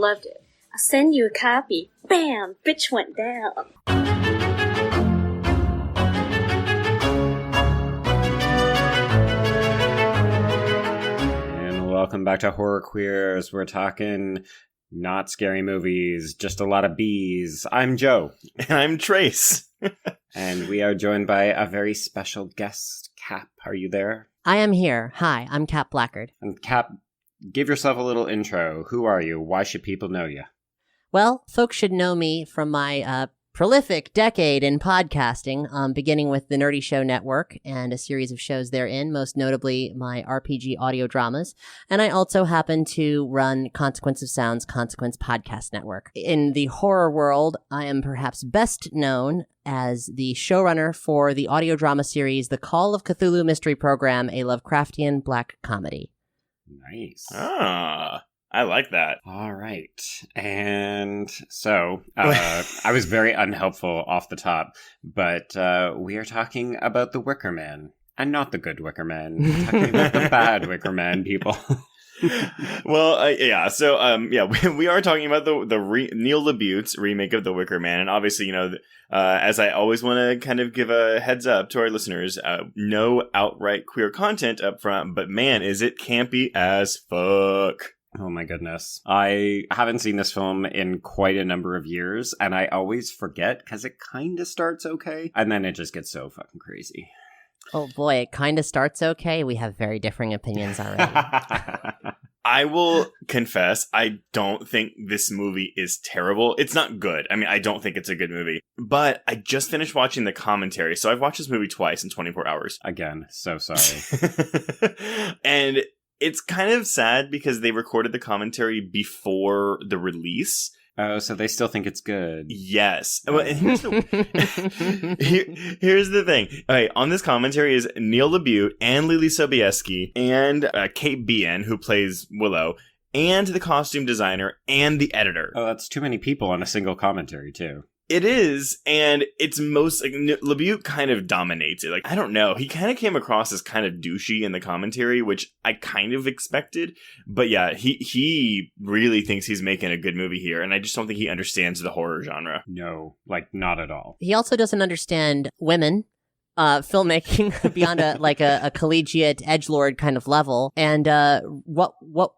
loved it. I'll send you a copy. Bam! Bitch went down. And welcome back to Horror Queers. We're talking not scary movies, just a lot of bees. I'm Joe. And I'm Trace. And we are joined by a very special guest. Cap, are you there? I am here. Hi, I'm Cap Blackard. And Cap, give yourself a little intro. Who are you? Why should people know you? Well, folks should know me from my prolific decade in podcasting, beginning with the Nerdy Show Network and a series of shows therein, most notably my RPG audio dramas. And I also happen to run Consequence of Sound's Consequence Podcast Network. In the horror world, I am perhaps best known as the showrunner for the audio drama series The Call of Cthulhu Mystery Program, a Lovecraftian black comedy. Nice. I like that. All right. And so, I was very unhelpful off the top, but we are talking about the Wicker Man, and not the good Wicker Man. We're talking about the bad Wicker Man, people. Well, we are talking about the Neil LaBute's remake of The Wicker Man, and obviously, as I always want to kind of give a heads up to our listeners, no outright queer content up front, but man, is it campy as fuck. Oh my goodness. I haven't seen this film in quite a number of years, and I always forget because it kind of starts okay, and then it just gets so fucking crazy. Oh boy, it kind of starts okay. We have very differing opinions already. I will confess, I don't think this movie is terrible. It's not good. I mean, I don't think it's a good movie. But I just finished watching the commentary, so I've watched this movie twice in 24 hours. Again, so sorry. And it's kind of sad because they recorded the commentary before the release. Oh, so they still think it's good. Yes. Well, and here's the thing. Okay, on this commentary is Neil LaBute and Lily Sobieski and Kate Bien, who plays Willow, and the costume designer and the editor. Oh, that's too many people on a single commentary, too. It is, and it's most, like, LaBute kind of dominates it. Like, I don't know, he kind of came across as kind of douchey in the commentary, which I kind of expected, but yeah, he really thinks he's making a good movie here, and I just don't think he understands the horror genre. No, like, not at all. He also doesn't understand women, filmmaking beyond a collegiate edgelord kind of level, and what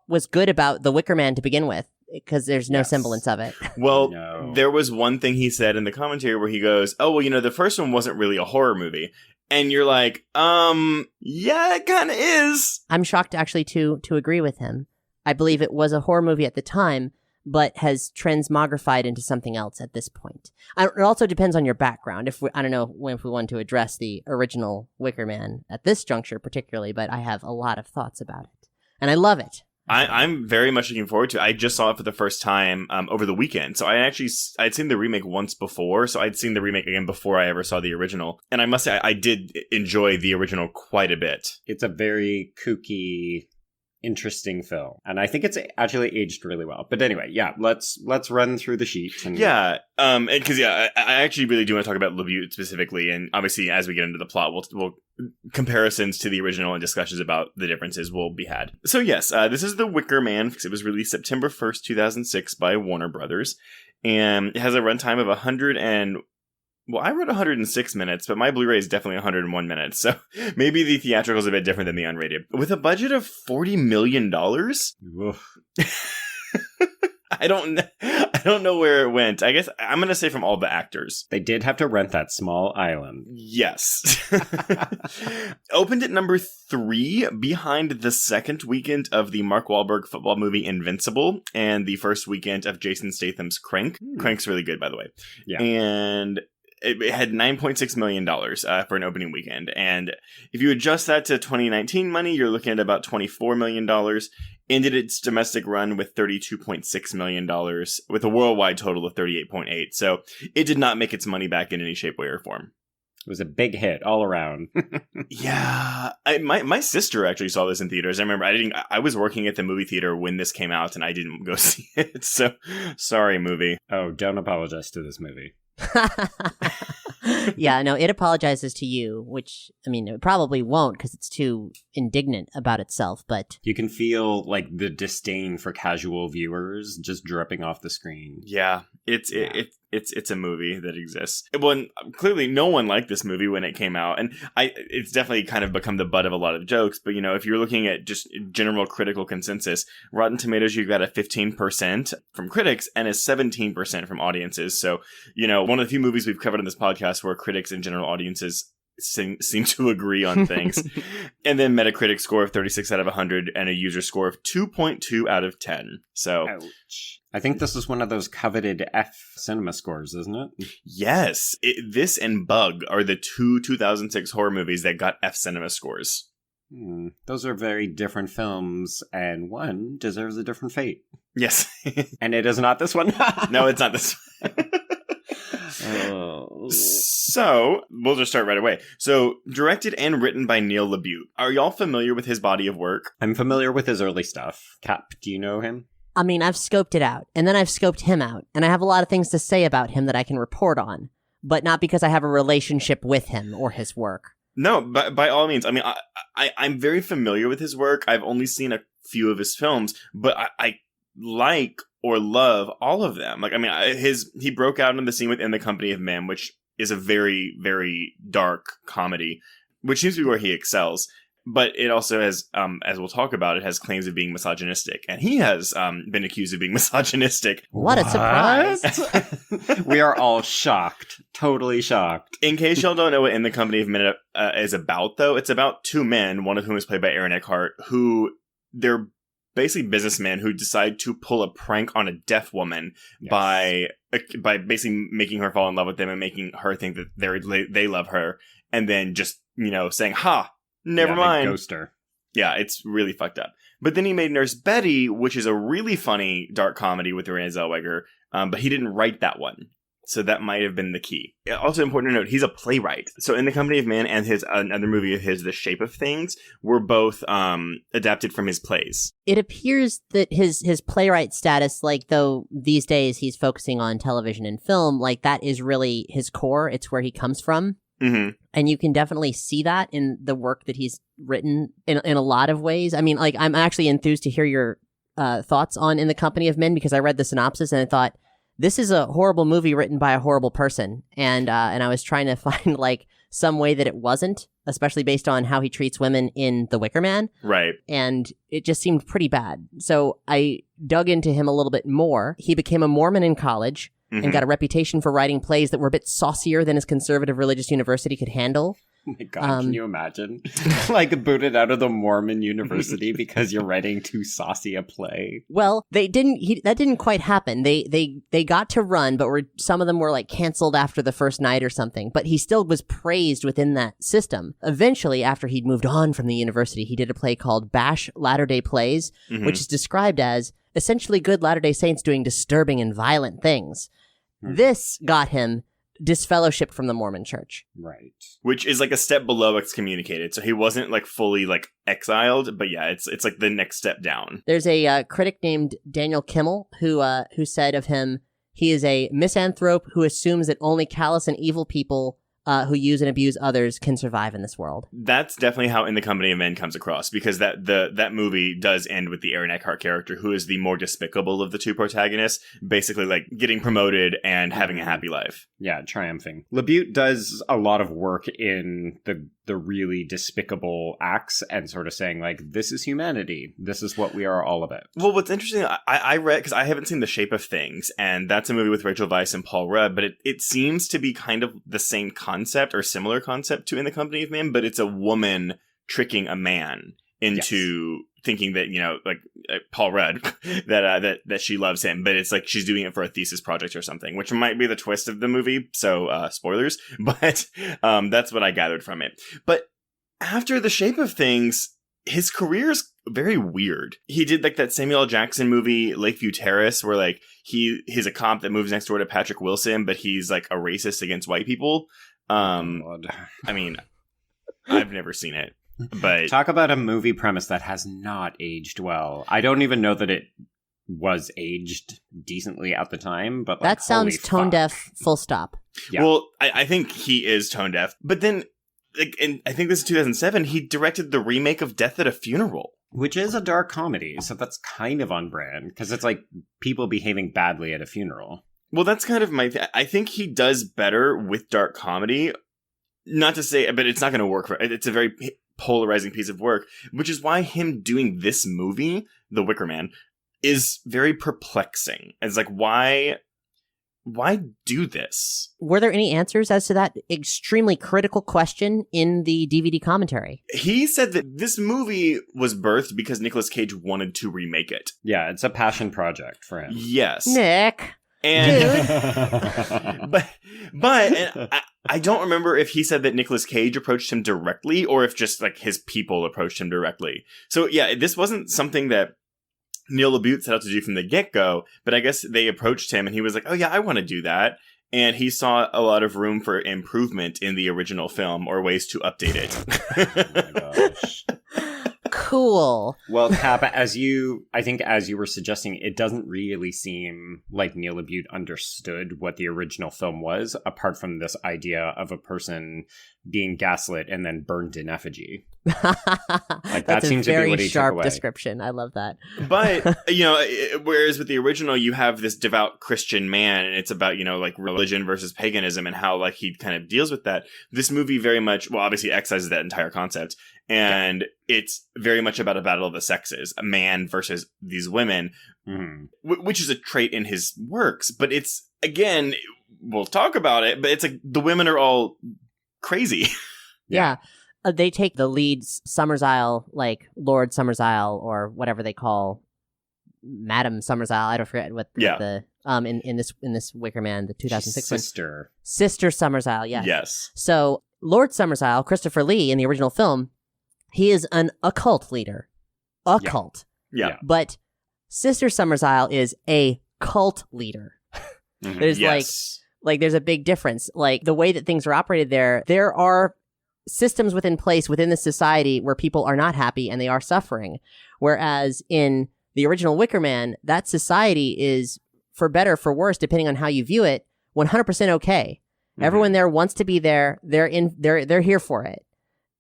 was good about The Wicker Man to begin with. Because there's no semblance of it. Well, There was one thing he said in the commentary where he goes, oh, well, the first one wasn't really a horror movie. And you're like, yeah, it kind of is. I'm shocked actually to agree with him. I believe it was a horror movie at the time, but has transmogrified into something else at this point. It also depends on your background. I don't know if we want to address the original Wicker Man at this juncture particularly, but I have a lot of thoughts about it. And I love it. I'm very much looking forward to it. I just saw it for the first time over the weekend. So I'd seen the remake once before. So I'd seen the remake again before I ever saw the original. And I must say, I did enjoy the original quite a bit. It's a very kooky, interesting film. And I think it's actually aged really well. But anyway, yeah, let's run through the sheet. Yeah, because I actually really do want to talk about LaBute specifically. And obviously, as we get into the plot, we'll comparisons to the original and discussions about the differerences will be had. So yes, this is The Wicker Man, because it was released September 1st, 2006 by Warner Brothers. And it has a runtime of I wrote 106 minutes, but my Blu-ray is definitely 101 minutes, so maybe the theatrical is a bit different than the unrated. With a budget of $40 million? I don't know where it went. I guess I'm going to say from all the actors. They did have to rent that small island. Yes. Opened at number 3, behind the second weekend of the Mark Wahlberg football movie Invincible and the first weekend of Jason Statham's Crank. Crank's really good, by the way. Yeah. And it had $9.6 million for an opening weekend. And if you adjust that to 2019 money, you're looking at about $24 million. Ended its domestic run with $32.6 million, with a worldwide total of $38.8. So it did not make its money back in any shape, way, or form. It was a big hit all around. Yeah. My sister actually saw this in theaters. I remember I was working at the movie theater when this came out, and I didn't go see it. So sorry, movie. Oh, don't apologize to this movie. Yeah, no, it apologizes to you, which, I mean, it probably won't because it's too indignant about itself, but... You can feel, like, the disdain for casual viewers just dripping off the screen. Yeah, it's a movie that exists. Well, clearly no one liked this movie when it came out, and it's definitely kind of become the butt of a lot of jokes, but, you know, if you're looking at just general critical consensus, Rotten Tomatoes, you got a 15% from critics and a 17% from audiences. So, you know, one of the few movies we've covered on this podcast where critics and general audiences seem to agree on things. And then Metacritic score of 36 out of 100 and a user score of 2.2 out of 10. So, ouch. I think this is one of those coveted F cinema scores, isn't it? Yes. This and Bug are the two 2006 horror movies that got F cinema scores. Those are very different films, and one deserves a different fate. Yes. And it is not this one. No, it's not this one. So, we'll just start right away. So, directed and written by Neil LaBute. Are y'all familiar with his body of work? I'm familiar with his early stuff. Cap, do you know him? I mean, I've scoped it out, and then I've scoped him out, and I have a lot of things to say about him that I can report on, but not because I have a relationship with him or his work. No, by all means. I mean, I'm very familiar with his work. I've only seen a few of his films, but I like or love all of them. Like, I mean, he broke out into the scene within the Company of Men, which is a very, very dark comedy, which seems to be where he excels. But it also has, as we'll talk about, it has claims of being misogynistic. And he has been accused of being misogynistic. What a surprise. We are all shocked. Totally shocked. In case y'all don't know what In the Company of Men is about, though, it's about two men, one of whom is played by Aaron Eckhart, who they're basically businessmen who decide to pull a prank on a deaf woman by basically making her fall in love with them and making her think that they love her. And then just, you know, saying, ha! Never mind. Ghost her. Yeah, it's really fucked up. But then he made Nurse Betty, which is a really funny dark comedy with Renee Zellweger, but he didn't write that one. So that might have been the key. Also important to note, he's a playwright. So In the Company of Man and his another movie of his, The Shape of Things, were both adapted from his plays. It appears that his playwright status, like though these days he's focusing on television and film, like that is really his core. It's where he comes from. Mm-hmm. And you can definitely see that in the work that he's written in a lot of ways. I mean, like, I'm actually enthused to hear your thoughts on In the Company of Men because I read the synopsis and I thought, this is a horrible movie written by a horrible person. And I was trying to find, like, some way that it wasn't, especially based on how he treats women in The Wicker Man. Right. And it just seemed pretty bad. So I dug into him a little bit more. He became a Mormon in college. Mm-hmm. And got a reputation for writing plays that were a bit saucier than his conservative religious university could handle. Oh my God, can you imagine? Like, booted out of the Mormon university because you're writing too saucy a play. Well, that didn't quite happen. They got to run, but some of them were, like, canceled after the first night or something. But he still was praised within that system. Eventually, after he'd moved on from the university, he did a play called Bash Latter-day Plays, mm-hmm. which is described as essentially good Latter-day Saints doing disturbing and violent things. This got him disfellowship from the Mormon Church. Right. Which is like a step below excommunicated. So he wasn't like fully like exiled, but yeah, it's like the next step down. There's a critic named Daniel Kimmel who said of him, he is a misanthrope who assumes that only callous and evil people who use and abuse others can survive in this world. That's definitely how In the Company of Men comes across, because that movie does end with the Aaron Eckhart character, who is the more despicable of the two protagonists, basically like getting promoted and having a happy life. Yeah, triumphing. LaBute does a lot of work in the really despicable acts and sort of saying, like, this is humanity. This is what we are all about. Well, what's interesting, I read, because I haven't seen The Shape of Things, and that's a movie with Rachel Weisz and Paul Rudd, but it seems to be kind of the same concept or similar concept to In the Company of Men, but it's a woman tricking a man into thinking that, you know, like Paul Rudd, that she loves him, but it's like she's doing it for a thesis project or something, which might be the twist of the movie. So spoilers, but that's what I gathered from it. But after The Shape of Things, his career is very weird. He did like that Samuel L. Jackson movie, Lakeview Terrace, where like he's a cop that moves next door to Patrick Wilson, but he's like a racist against white people. I mean, I've never seen it. But talk about a movie premise that has not aged well. I don't even know that it was aged decently at the time, but like, that sounds holy tone fuck. deaf, full stop. Yeah. Well, I think he is tone deaf. But then, like, and I think this is 2007, he directed the remake of Death at a Funeral. Which is a dark comedy, so that's kind of on brand, because it's like people behaving badly at a funeral. Well, that's kind of I think he does better with dark comedy. Not to say, but it's not going to work. It's a very polarizing piece of work, which is why him doing this movie, The Wicker Man, is very perplexing. It's like, why do this? Were there any answers as to that extremely critical question in the DVD commentary? He said that this movie was birthed because Nicolas Cage wanted to remake it. Yeah, it's a passion project for him. Yes. Nick. And but and I don't remember if he said that Nicolas Cage approached him directly or if just like his people approached him directly. So yeah, this wasn't something that Neil LaBute set out to do from the get-go, but I guess they approached him and he was like, oh yeah, I want to do that. And he saw a lot of room for improvement in the original film or ways to update it. Oh my gosh. Cool. Well, Cap, as you were suggesting, it doesn't really seem like Neil LaBute understood what the original film was, apart from this idea of a person being gaslit and then burned in effigy. Like, that seems to be what he took away. That's a very sharp description. I love that. But, whereas with the original, you have this devout Christian man, and it's about, like, religion versus paganism and how, like, he kind of deals with that. This movie very much, well, obviously excises that entire concept, and it's very much about a battle of the sexes, a man versus these women, which is a trait in his works. But it's, again, we'll talk about it, but it's like the women are all crazy. Yeah. They take the lead's Summer's Isle, like Lord Summer's Isle, or whatever they call Madam Summer's Isle. I don't forget what the in this Wicker Man, the 2006 one. Sister Summer's Isle. Yes. So Lord Summer's Isle, Christopher Lee in the original film, he is an occult leader. Occult. Yeah. But Sister Summer's Isle is a cult leader. There's like there's a big difference. Like the way that things are operated there are systems within place within the society where people are not happy and they are suffering. Whereas in the original Wicker Man, that society is, for better, for worse, depending on how you view it, 100% okay. Everyone there wants to be there. They're here for it.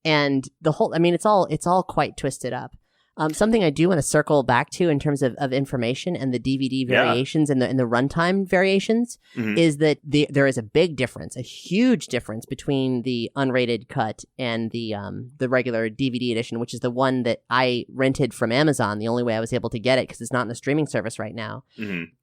And the whole, I mean, it's all quite twisted up. Something I do want to circle back to in terms of information and the DVD variations and the runtime variations is that there is a big difference, a huge difference between the unrated cut and the regular DVD edition, which is the one that I rented from Amazon. The only way I was able to get it because it's not in the streaming service right now.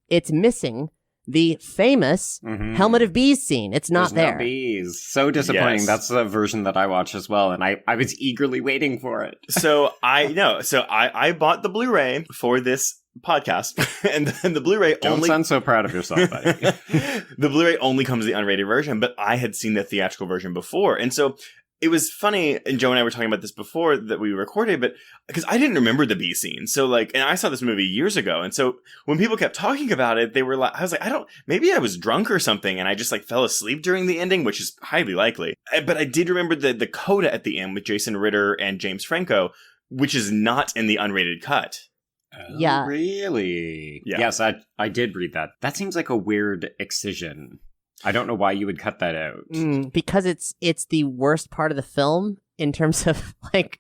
It's missing the famous Helmet of Bees scene. It's not there. No bees. So disappointing. Yes. That's the version that I watched as well, and I was eagerly waiting for it. So I bought the Blu-ray for this podcast, and then the Blu-ray Don't sound so proud of yourself, buddy. The Blu-ray only comes the unrated version, but I had seen the theatrical version before, and so it was funny, and Joe and I were talking about this before that we recorded, but because I didn't remember the bee scene. So and I saw this movie years ago. And so when people kept talking about it, they were like, I was like, maybe I was drunk or something. And I just fell asleep during the ending, which is highly likely. But I did remember the coda at the end with Jason Ritter and James Franco, which is not in the unrated cut. Oh, Yeah. Really? Yeah. Yes, I did read that. That seems like a weird excision. I don't know why you would cut that out. Because it's the worst part of the film in terms of like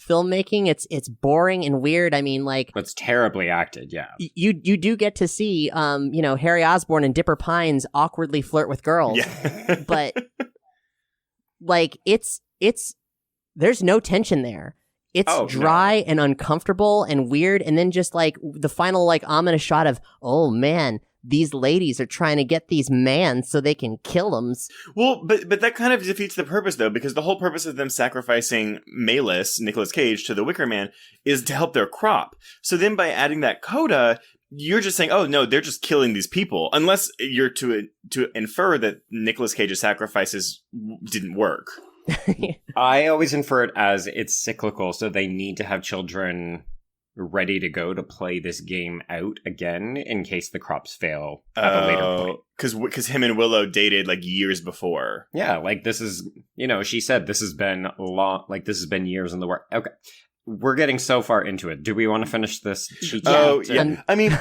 filmmaking. It's boring and weird. I mean, like, It's terribly acted, yeah. you do get to see Harry Osborn and Dipper Pines awkwardly flirt with girls. Yeah. But like it's there's no tension there. It's dry and uncomfortable and weird, and then just like the final like ominous shot of, oh man, these ladies are trying to get these mans so they can kill them. Well, but that kind of defeats the purpose, though, because the whole purpose of them sacrificing Malus, Nicolas Cage, to the Wicker Man is to help their crop. So then by adding that coda, you're just saying, oh, no, they're just killing these people. Unless you're to infer that Nicolas Cage's sacrifices didn't work. I always infer it as it's cyclical, so they need to have children ready to go to play this game out again in case the crops fail at a later point. Because him and Willow dated like years before. Yeah, like this is, she said this has been long, like this has been years in the work. Okay. we're getting so far into it. Do we want to finish this cheat sheet? Oh, yeah. I mean,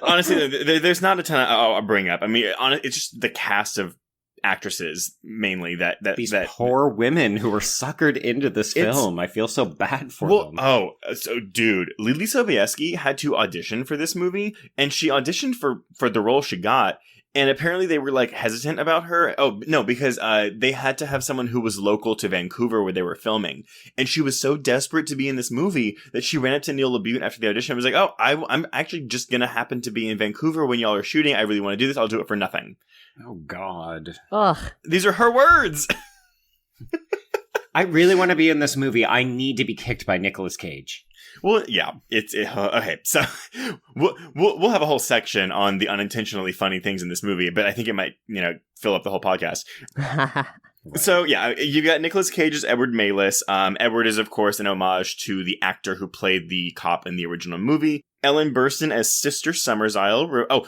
honestly, there's not a ton I'll bring up. I mean, it's just the cast of actresses mainly that these poor women who were suckered into this film. I feel so bad for them. So dude, Lily Sobieski had to audition for this movie, and she auditioned for the role she got. And apparently they were, like, hesitant about her. Oh, no, because they had to have someone who was local to Vancouver where they were filming. And she was so desperate to be in this movie that she ran up to Neil LaBute after the audition and was like, oh, I'm actually just going to happen to be in Vancouver when y'all are shooting. I really want to do this. I'll do it for nothing. Oh, God. Ugh. These are her words. I really want to be in this movie. I need to be kicked by Nicolas Cage. Well, yeah, okay. So we'll have a whole section on the unintentionally funny things in this movie, but I think it might, fill up the whole podcast. Right. So yeah, you got Nicolas Cage as Edward Malis. Edward is, of course, an homage to the actor who played the cop in the original movie. Ellen Burstyn as Sister Summersisle.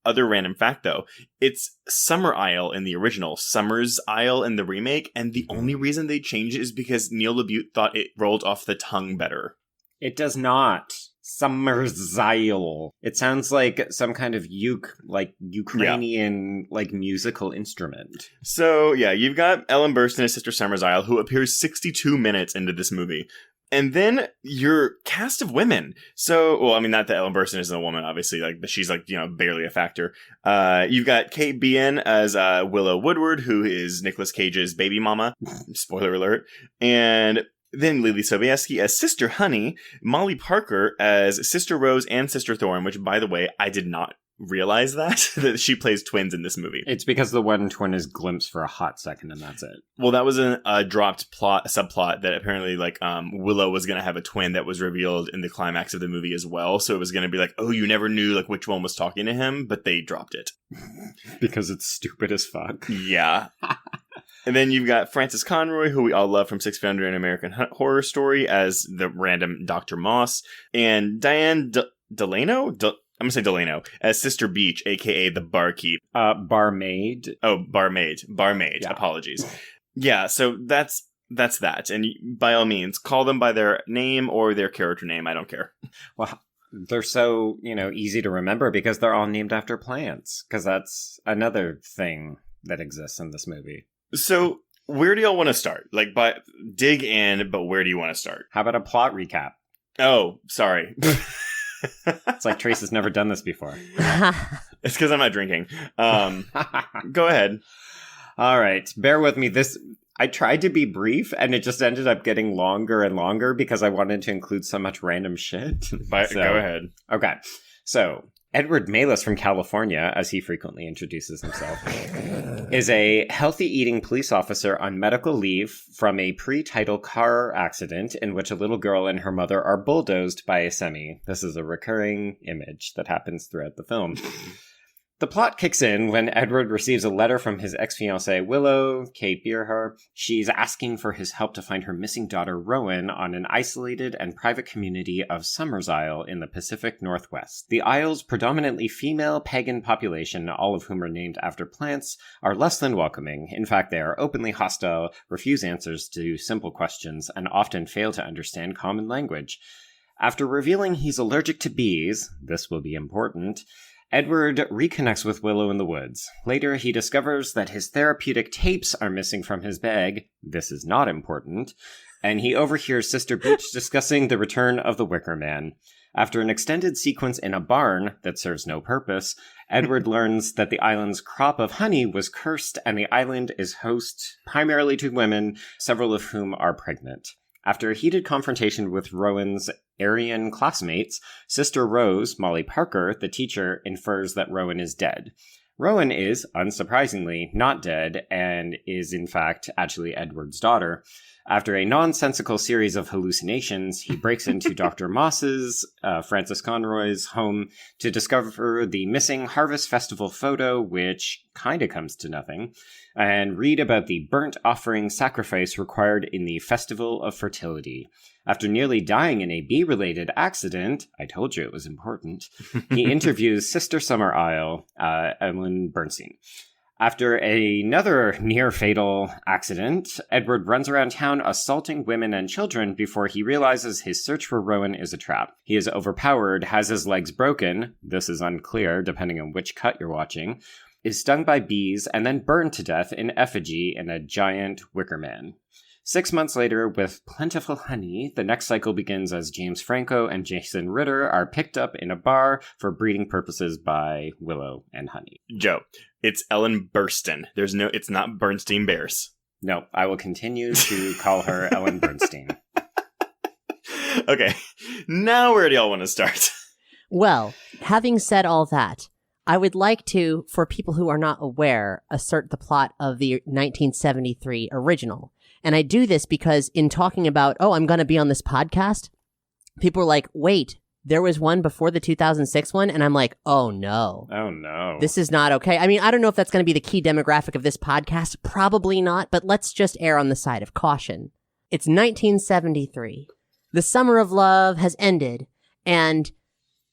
Other random fact, though. It's Summer Isle in the original, Summers Isle in the remake, and the only reason they changed it is because Neil LaBute thought it rolled off the tongue better. It does not. Summersisle. It sounds like some kind of Ukrainian, musical instrument. So, yeah, you've got Ellen Burstyn as Sister Summersisle, who appears 62 minutes into this movie. And then your cast of women. So, well, I mean, not that Ellen Burstyn isn't a woman, obviously. She's barely a factor. You've got Kate Bean as Willow Woodward, who is Nicolas Cage's baby mama. Spoiler alert. And then Lily Sobieski as Sister Honey. Molly Parker as Sister Rose and Sister Thorn, which, by the way, I did not realize that she plays twins in this movie. It's because the one twin is glimpsed for a hot second, and that's it. Well, that was a dropped subplot that apparently Willow was going to have a twin that was revealed in the climax of the movie as well. So it was going to be like, oh, you never knew which one was talking to him, but they dropped it because it's stupid as fuck. Yeah. And then you've got Frances Conroy, who we all love from 600 and American Horror Story, as the random Dr. Moss, and Diane Delano? I'm going to say Delano, as Sister Beach, a.k.a. the barkeep. Barmaid. Oh, barmaid. Yeah. Apologies. Yeah, so that's that. And by all means, call them by their name or their character name. I don't care. Well, they're so, easy to remember because they're all named after plants. Because that's another thing that exists in this movie. So, where do y'all want to start? Dig in, but where do you want to start? How about a plot recap? Oh, sorry. It's like Trace has never done this before. It's because I'm not drinking. Go ahead. All right. Bear with me. I tried to be brief, and it just ended up getting longer and longer because I wanted to include so much random shit. Go ahead. Okay. So, Edward Malis from California, as he frequently introduces himself, is a healthy eating police officer on medical leave from a pre-title car accident in which a little girl and her mother are bulldozed by a semi. This is a recurring image that happens throughout the film. The plot kicks in when Edward receives a letter from his ex-fiancée, Willow, Kate Bierher. She's asking for his help to find her missing daughter, Rowan, on an isolated and private community of Summersisle in the Pacific Northwest. The isle's predominantly female pagan population, all of whom are named after plants, are less than welcoming. In fact, they are openly hostile, refuse answers to simple questions, and often fail to understand common language. After revealing he's allergic to bees, this will be important, Edward reconnects with Willow in the woods. Later, he discovers that his therapeutic tapes are missing from his bag. This is not important. And he overhears Sister Beach discussing the return of the Wicker Man. After an extended sequence in a barn that serves no purpose, Edward learns that the island's crop of honey was cursed and the island is host primarily to women, several of whom are pregnant. After a heated confrontation with Rowan's Aryan classmates, Sister Rose, Molly Parker, the teacher, infers that Rowan is dead. Rowan is, unsurprisingly, not dead, and is in fact actually Edward's daughter. After a nonsensical series of hallucinations, he breaks into Dr. Moss's, Frances Conroy's, home to discover the missing Harvest Festival photo, which kinda comes to nothing, and read about the burnt offering sacrifice required in the Festival of Fertility. After nearly dying in a bee-related accident, I told you it was important, he interviews Sister Summer Isle, Ellen Burstyn. After another near-fatal accident, Edward runs around town assaulting women and children before he realizes his search for Rowan is a trap. He is overpowered, has his legs broken, this is unclear depending on which cut you're watching, is stung by bees, and then burned to death in effigy in a giant Wicker Man. 6 months later, with plentiful honey, the next cycle begins as James Franco and Jason Ritter are picked up in a bar for breeding purposes by Willow and Honey. Joe, it's Ellen Burstyn. It's not Bernstein Bears. No, I will continue to call her Ellen Bernstein. Okay, now where do y'all want to start? Well, having said all that, I would like to, for people who are not aware, assert the plot of the 1973 original. And I do this because in talking about, I'm going to be on this podcast, people are like, wait, there was one before the 2006 one? And I'm like, oh no. Oh no. This is not okay. I mean, I don't know if that's going to be the key demographic of this podcast. Probably not, but let's just err on the side of caution. It's 1973. The summer of love has ended, and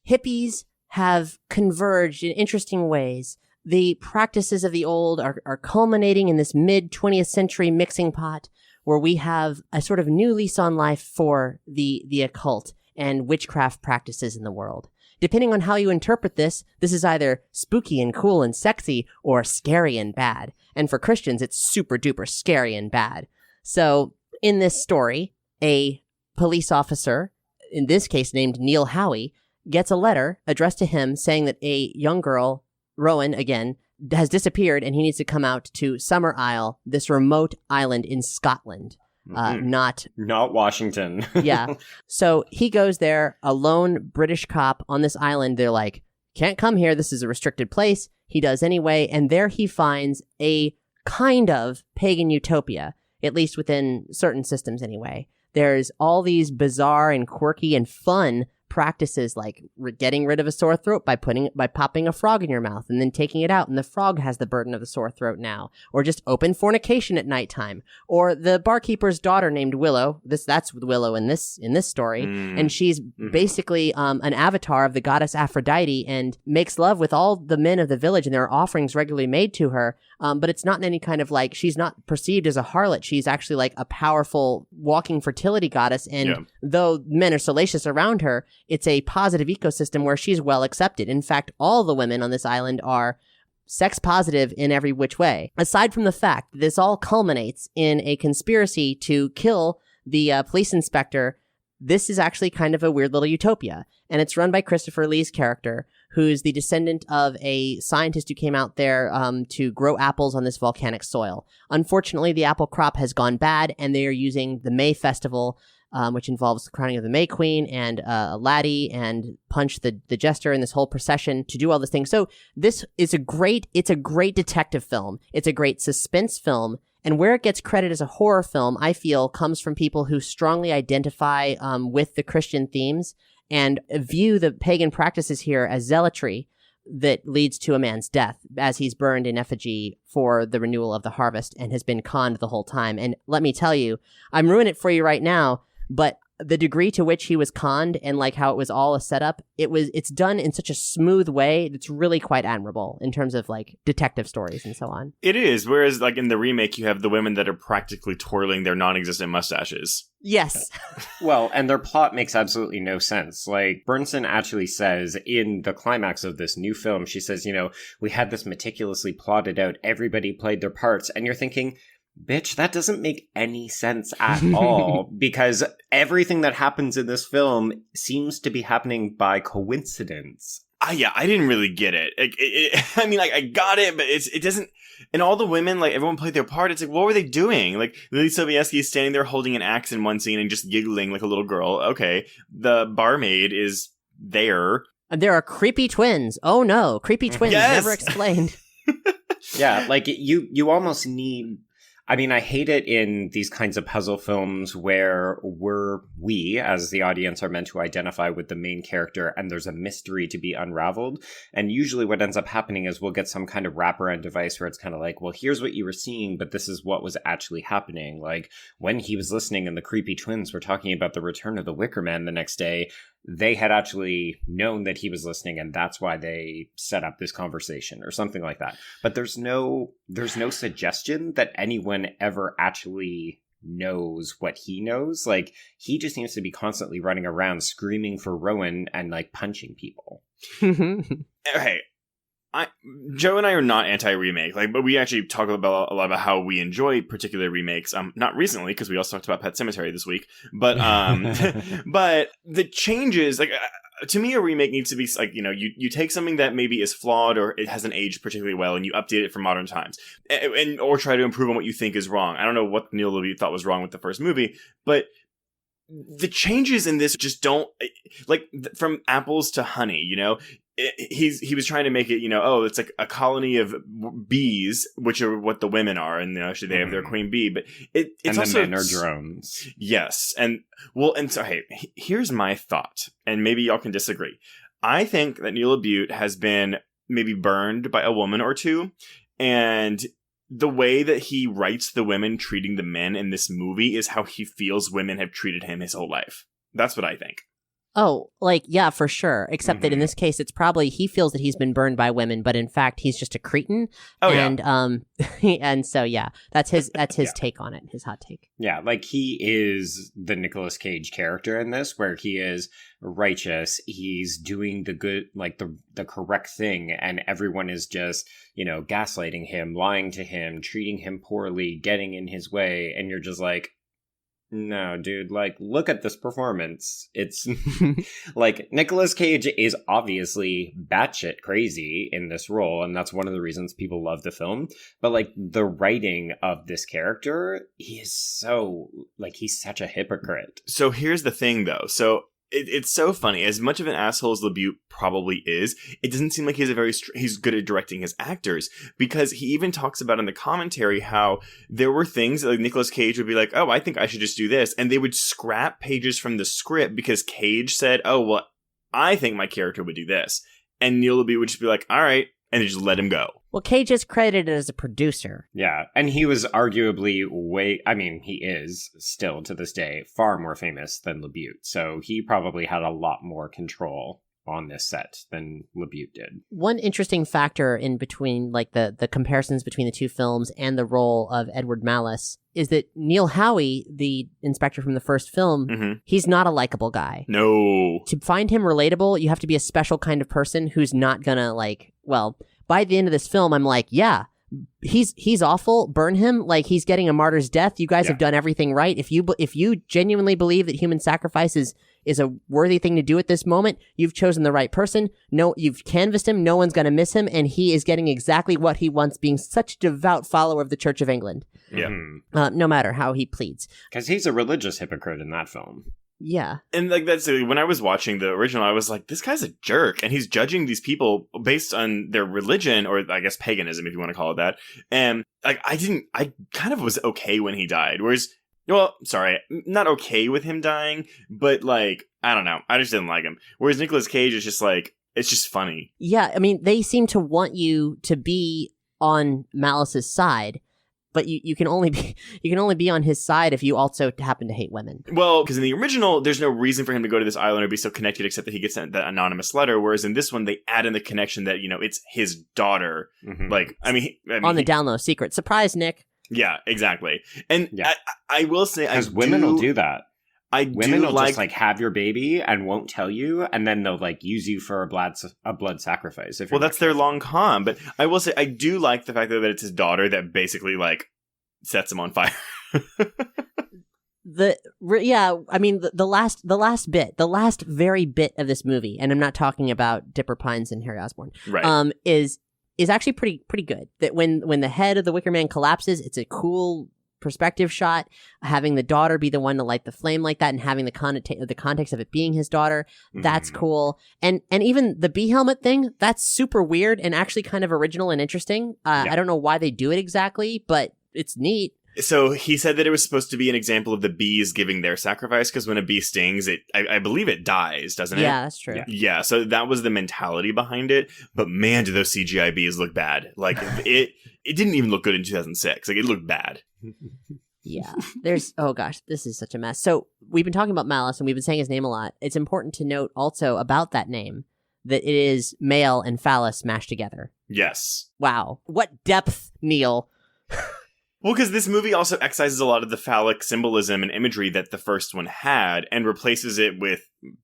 hippies have converged in interesting ways. The practices of the old are culminating in this mid-20th century mixing pot where we have a sort of new lease on life for the occult and witchcraft practices in the world. Depending on how you interpret this is either spooky and cool and sexy or scary and bad. And for Christians, it's super duper scary and bad. So in this story, a police officer, in this case named Neil Howie, gets a letter addressed to him saying that a young girl, Rowan, again, has disappeared and he needs to come out to Summer Isle, this remote island in Scotland. Not Washington. Yeah. So he goes there, a lone British cop on this island. They're like, can't come here. This is a restricted place. He does anyway. And there he finds a kind of pagan utopia, at least within certain systems anyway. There's all these bizarre and quirky and fun practices like getting rid of a sore throat by popping a frog in your mouth and then taking it out, and the frog has the burden of the sore throat now, or just open fornication at nighttime, or the barkeeper's daughter named Willow. That's Willow in this story, and she's basically an avatar of the goddess Aphrodite and makes love with all the men of the village, and there are offerings regularly made to her. But it's not in any kind of like, she's not perceived as a harlot. She's actually like a powerful walking fertility goddess. And though men are salacious around her, it's a positive ecosystem where she's well accepted. In fact, all the women on this island are sex positive in every which way. Aside from the fact that this all culminates in a conspiracy to kill the police inspector, this is actually kind of a weird little utopia. And it's run by Christopher Lee's character, who's the descendant of a scientist who came out there to grow apples on this volcanic soil. Unfortunately, the apple crop has gone bad, and they are using the May Festival, which involves the crowning of the May Queen and a laddie and Punch the Jester and this whole procession to do all this thing. So this is a great detective film. It's a great suspense film. And where it gets credit as a horror film, I feel, comes from people who strongly identify with the Christian themes and view the pagan practices here as zealotry that leads to a man's death as he's burned in effigy for the renewal of the harvest and has been conned the whole time. And let me tell you, I'm ruining it for you right now, but the degree to which he was conned and like how it was all a setup, it's done in such a smooth way that's really quite admirable in terms of like detective stories and so on. It is. Whereas like in the remake, you have the women that are practically twirling their non-existent mustaches. Yes. Well, and their plot makes absolutely no sense. Like, Bernson actually says in the climax of this new film, she says, we had this meticulously plotted out, everybody played their parts, and you're thinking, bitch, that doesn't make any sense at all, because everything that happens in this film seems to be happening by coincidence. Yeah, I didn't really get it. I mean, I got it, but it doesn't. And all the women, like, everyone played their part. It's like, what were they doing? Like, Lily Sobieski is standing there holding an axe in one scene and just giggling like a little girl. Okay, the barmaid is there. There are creepy twins. Oh no, creepy twins never explained. Yeah, like you almost need. I mean, I hate it in these kinds of puzzle films where we, as the audience, are meant to identify with the main character and there's a mystery to be unraveled. And usually what ends up happening is we'll get some kind of wraparound device where it's kind of like, well, here's what you were seeing, but this is what was actually happening. Like when he was listening and the creepy twins were talking about the return of the Wicker Man the next day, they had actually known that he was listening, and that's why they set up this conversation or something like that. But there's no suggestion that anyone ever actually knows what he knows. Like, he just seems to be constantly running around screaming for Rowan and like punching people. Hey, Joe and I are not anti-remake, but we actually talk about a lot about how we enjoy particular remakes. Not recently, because we also talked about Pet Sematary this week, but but the changes, to me, a remake needs to be you take something that maybe is flawed or it hasn't aged particularly well, and you update it for modern times, or try to improve on what you think is wrong. I don't know what Neil LaBute thought was wrong with the first movie, but the changes in this just don't, from apples to honey, he was trying to make it, it's like a colony of bees, which are what the women are, and actually they have their queen bee, but it's and also the men are drones. Yes, and so hey, here's my thought, and maybe y'all can disagree. I think that Neil LaBute has been maybe burned by a woman or two, and the way that he writes the women treating the men in this movie is how he feels women have treated him his whole life. That's what I think. Oh, yeah, for sure. Except that in this case, it's probably he feels that he's been burned by women, but in fact, he's just a cretin. Oh, and, and so, yeah, that's his take on it, his hot take. Yeah, he is the Nicolas Cage character in this, where he is righteous. He's doing the good, the correct thing, and everyone is just, gaslighting him, lying to him, treating him poorly, getting in his way, and you're just like, no, dude, look at this performance. It's Nicolas Cage is obviously batshit crazy in this role, and that's one of the reasons people love the film. But the writing of this character, he is so he's such a hypocrite. So here's the thing, though. So it's so funny. As much of an asshole as LaBute probably is, it doesn't seem like he's good at directing his actors, because he even talks about in the commentary how there were things that Nicolas Cage would be like, oh, I think I should just do this. And they would scrap pages from the script because Cage said, oh, well, I think my character would do this. And Neil LaBute would just be like, all right. And they just let him go. Well, Cage is credited as a producer. Yeah, and he was arguably he is still to this day far more famous than LaBute. So he probably had a lot more control on this set than LaBute did. One interesting factor in between the comparisons between the two films and the role of Edward Malice is that Neil Howie, the inspector from the first film, he's not a likable guy. No. To find him relatable, you have to be a special kind of person who's not gonna by the end of this film, I'm like, yeah, he's awful. Burn him. He's getting a martyr's death. You guys have done everything right. If you genuinely believe that human sacrifice is a worthy thing to do at this moment, you've chosen the right person. No, you've canvassed him. No one's going to miss him. And he is getting exactly what he wants, being such a devout follower of the Church of England. Yeah. No matter how he pleads. Because he's a religious hypocrite in that film. Yeah. And that's when I was watching the original, I was like, this guy's a jerk. And he's judging these people based on their religion, or I guess paganism, if you want to call it that. And I kind of was okay when he died. Whereas, well, sorry, not okay with him dying, but I don't know. I just didn't like him. Whereas Nicolas Cage is just it's just funny. Yeah. I mean, they seem to want you to be on Malice's side. But you can only be on his side if you also happen to hate women. Well, because in the original, there's no reason for him to go to this island or be so connected, except that he gets that anonymous letter. Whereas in this one, they add in the connection that it's his daughter. On the down low, secret surprise, Nick. Yeah, exactly. And I will say, because women will do that. Women will just have your baby and won't tell you, and then they'll use you for a blood sacrifice. Well, that's their long con. But I will say, I do like the fact that it's his daughter that basically sets him on fire. The last very bit of this movie, and I'm not talking about Dipper Pines and Harry Osborn, right? Is actually pretty good. That when the head of the Wicker Man collapses, it's a cool perspective shot, having the daughter be the one to light the flame like that, and having the context of it being his daughter, that's cool. And even the bee helmet thing, that's super weird and actually kind of original and interesting. I don't know why they do it exactly, but it's neat. So he said that it was supposed to be an example of the bees giving their sacrifice, because when a bee stings, I believe it dies, doesn't it? Yeah, that's true. Yeah, so that was the mentality behind it. But man, do those CGI bees look bad. It didn't even look good in 2006. It looked bad. Yeah. Oh gosh, this is such a mess. So we've been talking about Malice and we've been saying his name a lot. It's important to note also about that name that it is male and phallus mashed together. Yes. Wow. What depth, Neil. Well, because this movie also excises a lot of the phallic symbolism and imagery that the first one had and replaces it with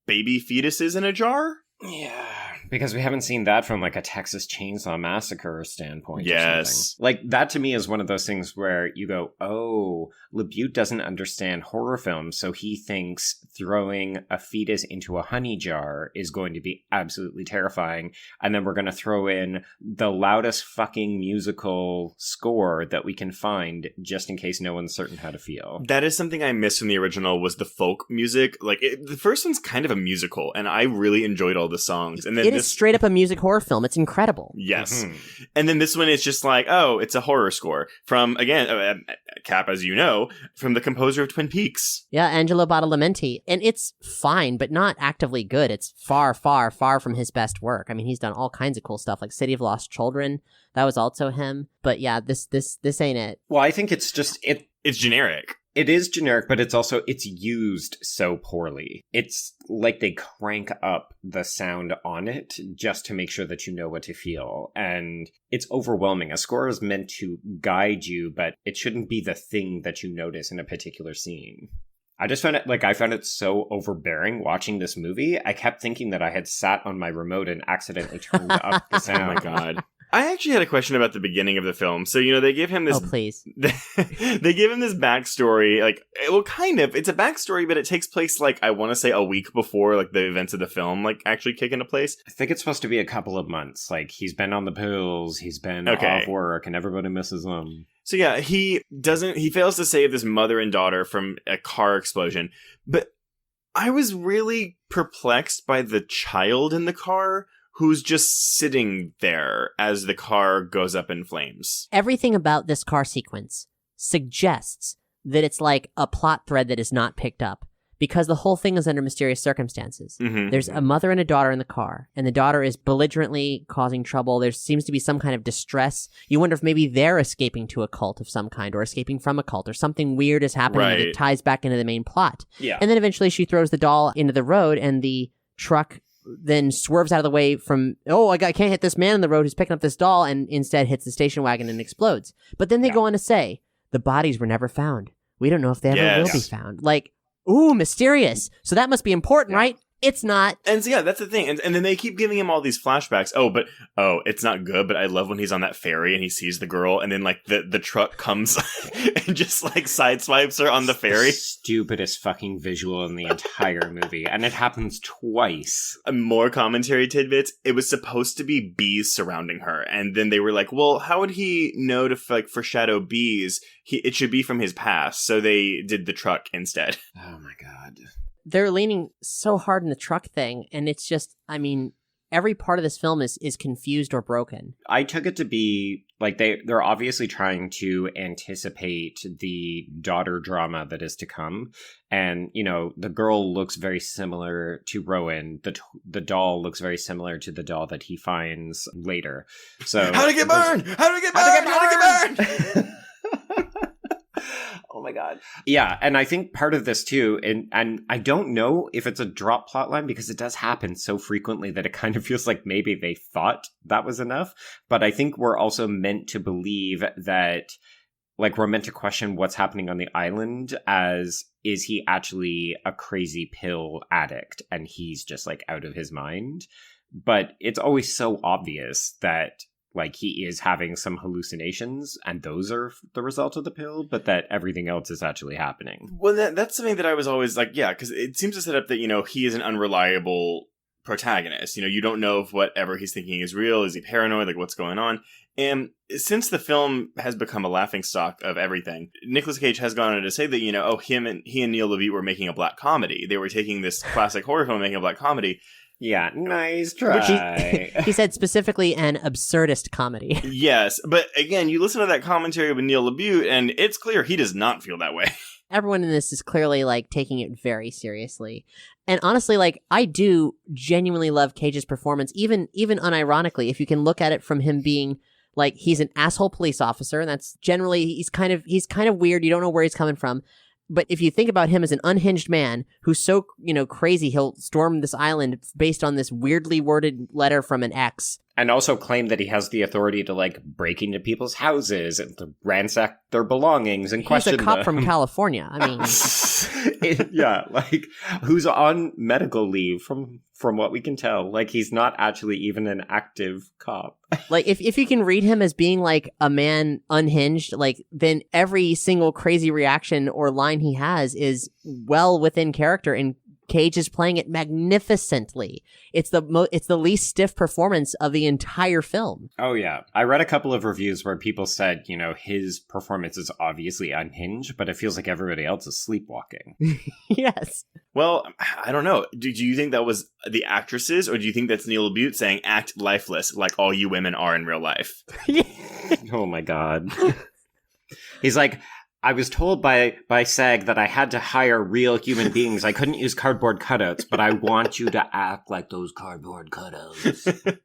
baby fetuses in a jar. Yeah, because we haven't seen that from like a Texas Chainsaw Massacre standpoint. Yes. Or something. Like that to me is one of those things where you go, oh, LaBute doesn't understand horror films, so he thinks throwing a fetus into a honey jar is going to be absolutely terrifying, and then we're going to throw in the loudest fucking musical score that we can find just in case no one's certain how to feel. That is something I missed from the original was the folk music. Like the first one's kind of a musical, and I really enjoyed all the songs. And then it is straight up a music horror film. It's incredible. Yes. Mm-hmm. And then this one is just like, oh, it's a horror score from, again, Cap, as you know, from the composer of Twin Peaks. Yeah, Angelo Badalamenti. And it's fine, but not actively good. It's far, far, far from his best work. I mean, he's done all kinds of cool stuff, like City of Lost Children. That was also him. But yeah, this ain't it. Well, I think it's just... It's generic. It is generic, but it's used so poorly. It's like they crank up the sound on it just to make sure that you know what to feel. And it's overwhelming. A score is meant to guide you, but it shouldn't be the thing that you notice in a particular scene. I just found it so overbearing watching this movie. I kept thinking that I had sat on my remote and accidentally turned up the sound. Oh my God. I actually had a question about the beginning of the film. So, they give him this... Oh, please. They give him this backstory, kind of. It's a backstory, but it takes place, I want to say a week before, the events of the film, actually kick into place. I think it's supposed to be a couple of months. He's been on the pills, he's been off work, and everybody misses him. So, yeah, he fails to save this mother and daughter from a car explosion. But I was really perplexed by the child in the car who's just sitting there as the car goes up in flames. Everything about this car sequence suggests that it's like a plot thread that is not picked up because the whole thing is under mysterious circumstances. Mm-hmm. There's a mother and a daughter in the car, and the daughter is belligerently causing trouble. There seems to be some kind of distress. You wonder if maybe they're escaping to a cult of some kind or escaping from a cult or something weird is happening that ties back into the main plot. Yeah. And then eventually she throws the doll into the road, and the truck then swerves out of the way from, I can't hit this man in the road who's picking up this doll, and instead hits the station wagon and explodes. But then they go on to say, the bodies were never found. We don't know if they ever will be found. Ooh, mysterious. So that must be important, right? It's not. And so, that's the thing. And then they keep giving him all these flashbacks. It's not good, but I love when he's on that ferry and he sees the girl and then, the truck comes and just, sideswipes her on the ferry. Stupidest fucking visual in the entire movie. And it happens twice. More commentary tidbits. It was supposed to be bees surrounding her. And then they were like, well, how would he know to, foreshadow bees? It should be from his past. So they did the truck instead. Oh, my God. They're leaning so hard in the truck thing, and it's just, every part of this film is confused or broken. I took it to be, they're obviously trying to anticipate the daughter drama that is to come. And, the girl looks very similar to Rowan. The doll looks very similar to the doll that he finds later. So How to get burned! How to get burned! How to get burned! Oh my God. Yeah, and I think part of this too, and I don't know if it's a drop plotline because it does happen so frequently that it kind of feels like maybe they thought that was enough. But I think we're also meant to believe that, we're meant to question what's happening on the island as, is he actually a crazy pill addict and he's just out of his mind? But it's always so obvious that he is having some hallucinations, and those are the result of the pill, but that everything else is actually happening. Well, that's something that I was always because it seems to set up that, he is an unreliable protagonist. You don't know if whatever he's thinking is real. Is he paranoid? What's going on? And since the film has become a laughingstock of everything, Nicolas Cage has gone on to say that, he and Neil LaBute were making a black comedy. They were taking this classic horror film and making a black comedy. Yeah, nice try. He said specifically an absurdist comedy. Yes, but again, you listen to that commentary with Neil LaBute, and it's clear he does not feel that way. Everyone in this is clearly taking it very seriously. And honestly, I do genuinely love Cage's performance, even unironically, if you can look at it from him being he's an asshole police officer, and that's generally he's kind of weird. You don't know where he's coming from. But if you think about him as an unhinged man who's so, crazy, he'll storm this island based on this weirdly worded letter from an ex. And also claim that he has the authority to, like, break into people's houses and to ransack their belongings and question He's a cop them. from California. I mean... Yeah, like, who's on medical leave from what we can tell. Like, he's not actually even an active cop. Like, if you can read him as being, like, a man unhinged, like, then every single crazy reaction or line he has is well within character, and Cage is playing it magnificently. It's the least stiff performance of the entire film. Oh, yeah. I read a couple of reviews where people said, his performance is obviously unhinged, but it feels like everybody else is sleepwalking. Yes. Well, I don't know. Do you think that was the actresses, or do you think that's Neil LaBute saying act lifeless like all you women are in real life? Oh, my God. He's like... I was told by SAG that I had to hire real human beings. I couldn't use cardboard cutouts, but I want you to act like those cardboard cutouts.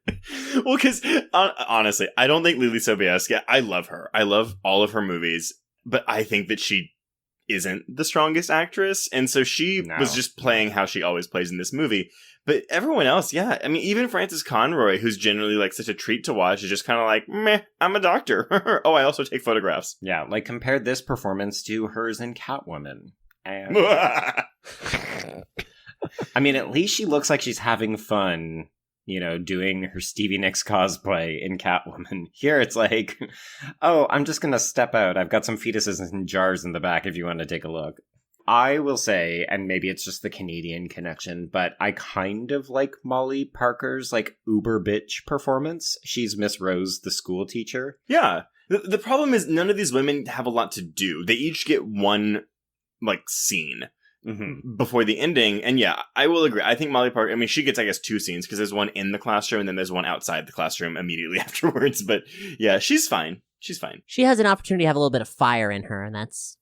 Well, because honestly, I don't think Lily Sobieski, I love her. I love all of her movies, but I think that she isn't the strongest actress. And so she was just playing how she always plays in this movie. But everyone else, yeah. I mean, even Frances Conroy, who's generally like such a treat to watch, is just kind of like, meh, I'm a doctor. Oh, I also take photographs. Yeah, like compare this performance to hers in Catwoman. And I mean, at least she looks like she's having fun, doing her Stevie Nicks cosplay in Catwoman. Here it's like, oh, I'm just going to step out. I've got some fetuses in jars in the back if you want to take a look. I will say, and maybe it's just the Canadian connection, but I kind of like Molly Parker's, like, uber bitch performance. She's Miss Rose, the school teacher. Yeah. The problem is none of these women have a lot to do. They each get one, like, scene before the ending. And yeah, I will agree. I think Molly Parker, I mean, she gets, I guess, 2 scenes, because there's one in the classroom and then there's one outside the classroom immediately afterwards. But yeah, she's fine. She's fine. She has an opportunity to have a little bit of fire in her, and that's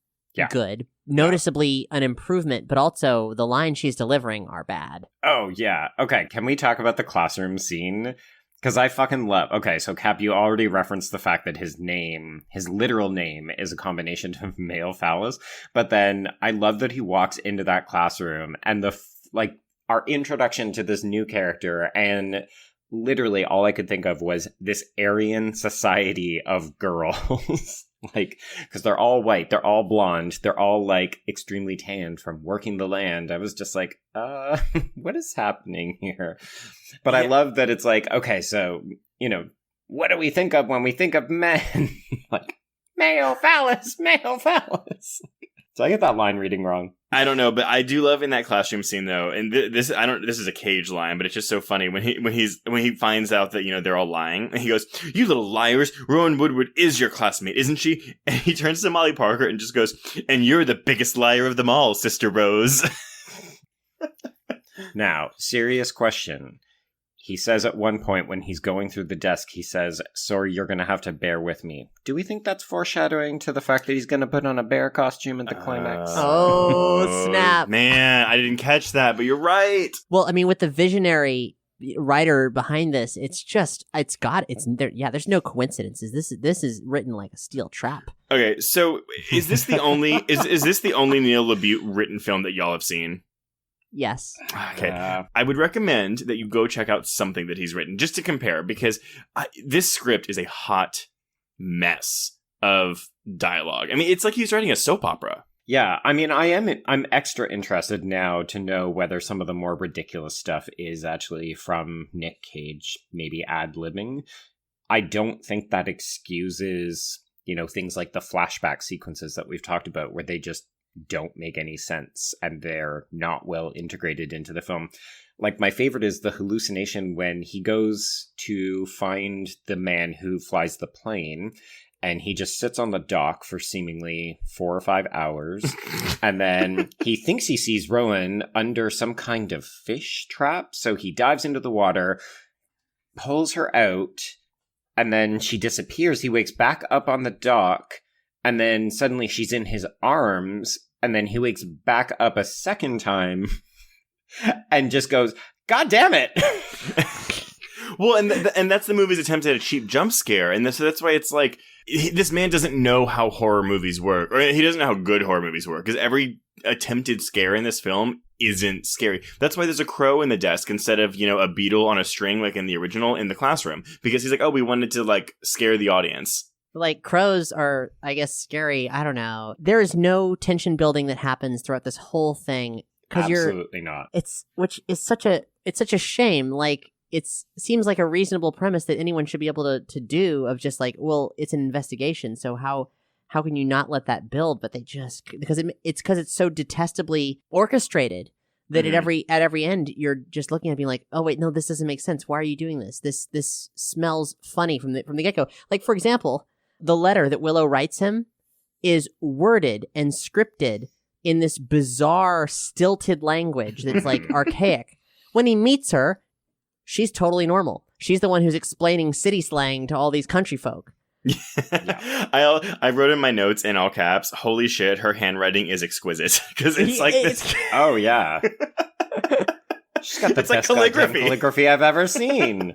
good. Noticeably an improvement, but also the lines she's delivering are bad. Oh, yeah. Okay, can we talk about the classroom scene? Because I fucking love... Okay, so Cap, you already referenced the fact that his literal name, is a combination of male phallus, but then I love that he walks into that classroom and our introduction to this new character, and literally all I could think of was this Aryan society of girls. Like, because they're all white, they're all blonde, they're all, like, extremely tanned from working the land. I was just like, what is happening here? But I love that it's like, okay, so, what do we think of when we think of men? Like, male phallus, male phallus. Did I get that line reading wrong? I don't know, but I do love in that classroom scene though, and this is a Cage line, but it's just so funny when he finds out that they're all lying, and he goes, "You little liars! Rowan Woodward is your classmate, isn't she?" And he turns to Molly Parker and just goes, "And you're the biggest liar of them all, Sister Rose." Now, serious question. He says at one point when he's going through the desk, he says, "Sorry, you're going to have to bear with me." Do we think that's foreshadowing to the fact that he's going to put on a bear costume at the climax? Oh, snap. Man, I didn't catch that, but you're right. Well, I mean, with the visionary writer behind this, there's no coincidences. This is written like a steel trap. Okay, so is this the only is this the only Neil LaBute written film that y'all have seen? Yes. Okay. I would recommend that you go check out something that he's written just to compare, because this script is a hot mess of dialogue. I mean, it's like he's writing a soap opera. Yeah, I mean, I'm extra interested now to know whether some of the more ridiculous stuff is actually from Nick Cage, maybe ad-libbing. I don't think that excuses, things like the flashback sequences that we've talked about, where they just don't make any sense and they're not well integrated into the film. Like, my favorite is the hallucination when he goes to find the man who flies the plane, and he just sits on the dock for seemingly 4 or 5 hours, and then he thinks he sees Rowan under some kind of fish trap, so he dives into the water, pulls her out, and then she disappears. He wakes back up on the dock, and then suddenly she's in his arms, and then he wakes back up a second time and just goes, "God damn it!" Well, and that's the movie's attempt at a cheap jump scare, and so that's why it's like, this man doesn't know how horror movies work, or he doesn't know how good horror movies work, because every attempted scare in this film isn't scary. That's why there's a crow in the desk instead of, a beetle on a string like in the original in the classroom, because he's like, oh, we wanted to like scare the audience. Like, crows are, I guess, scary. I don't know. There is no tension building that happens throughout this whole thing. Absolutely not. Which is such a shame. Like, it seems like a reasonable premise that anyone should be able to do, of just like, well, it's an investigation, so how can you not let that build? But they just, because it's so detestably orchestrated that at every end you're just looking at it being like, oh wait, no, this doesn't make sense. Why are you doing this? This smells funny from the get-go. Like, for example, the letter that Willow writes him is worded and scripted in this bizarre, stilted language that's like archaic. When he meets her, she's totally normal. She's the one who's explaining city slang to all these country folk. Yeah. I wrote in my notes in all caps, holy shit, her handwriting is exquisite. Because it's oh yeah. She's got the best calligraphy I've ever seen.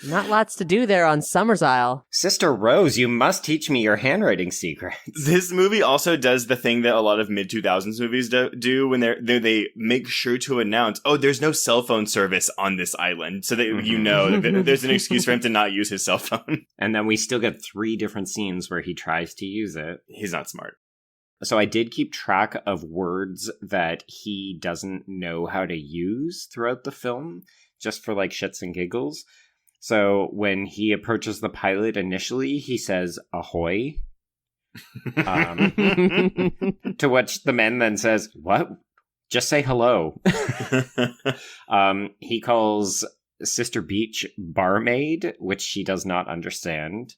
Not lots to do there on Summer's Isle. Sister Rose, you must teach me your handwriting secrets. This movie also does the thing that a lot of mid-2000s movies do when they make sure to announce, oh, there's no cell phone service on this island. So that there's an excuse for him to not use his cell phone. And then we still get 3 different scenes where he tries to use it. He's not smart. So I did keep track of words that he doesn't know how to use throughout the film, just for like shits and giggles. So when he approaches the pilot initially, he says, ahoy. To which the man then says, what? Just say hello. He calls Sister Beach barmaid, which she does not understand.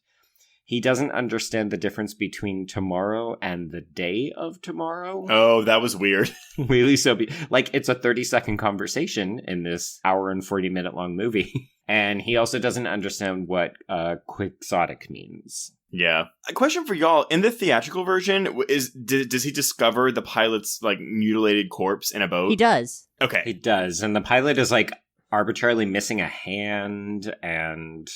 He doesn't understand the difference between tomorrow and the day of tomorrow. Oh, that was weird. Really? So, like, it's a 30-second conversation in this hour and 40-minute long movie. And he also doesn't understand what quixotic means. Yeah. A question for y'all. In the theatrical version, does he discover the pilot's, like, mutilated corpse in a boat? He does. Okay. He does. And the pilot is, like, arbitrarily missing a hand and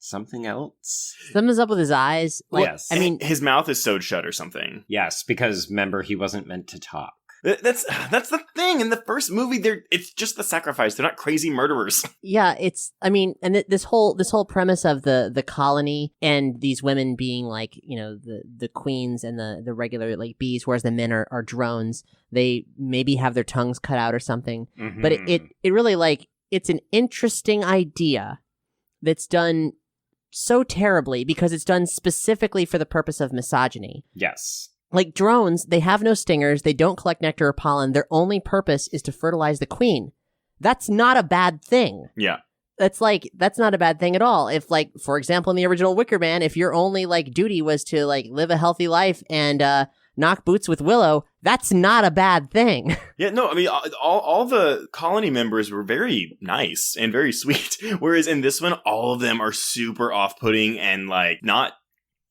something else. Something's up with his eyes. Like, yes. I mean, his mouth is sewed shut or something. Yes, because remember, he wasn't meant to talk. That's the thing. In the first movie, it's just the sacrifice. They're not crazy murderers. Yeah, this whole premise of the colony and these women being like, the queens and the regular like bees, whereas the men are drones. They maybe have their tongues cut out or something. Mm-hmm. But it really, like, it's an interesting idea that's done so terribly because it's done specifically for the purpose of misogyny. Yes. Like, drones, they have no stingers, they don't collect nectar or pollen, their only purpose is to fertilize the queen. That's not a bad thing. Yeah. That's not a bad thing at all. If, like, for example, in the original Wicker Man, if your only, like, duty was to, like, live a healthy life and knock boots with Willow, that's not a bad thing. Yeah, no, I mean, all the colony members were very nice and very sweet, whereas in this one, all of them are super off-putting and, like, not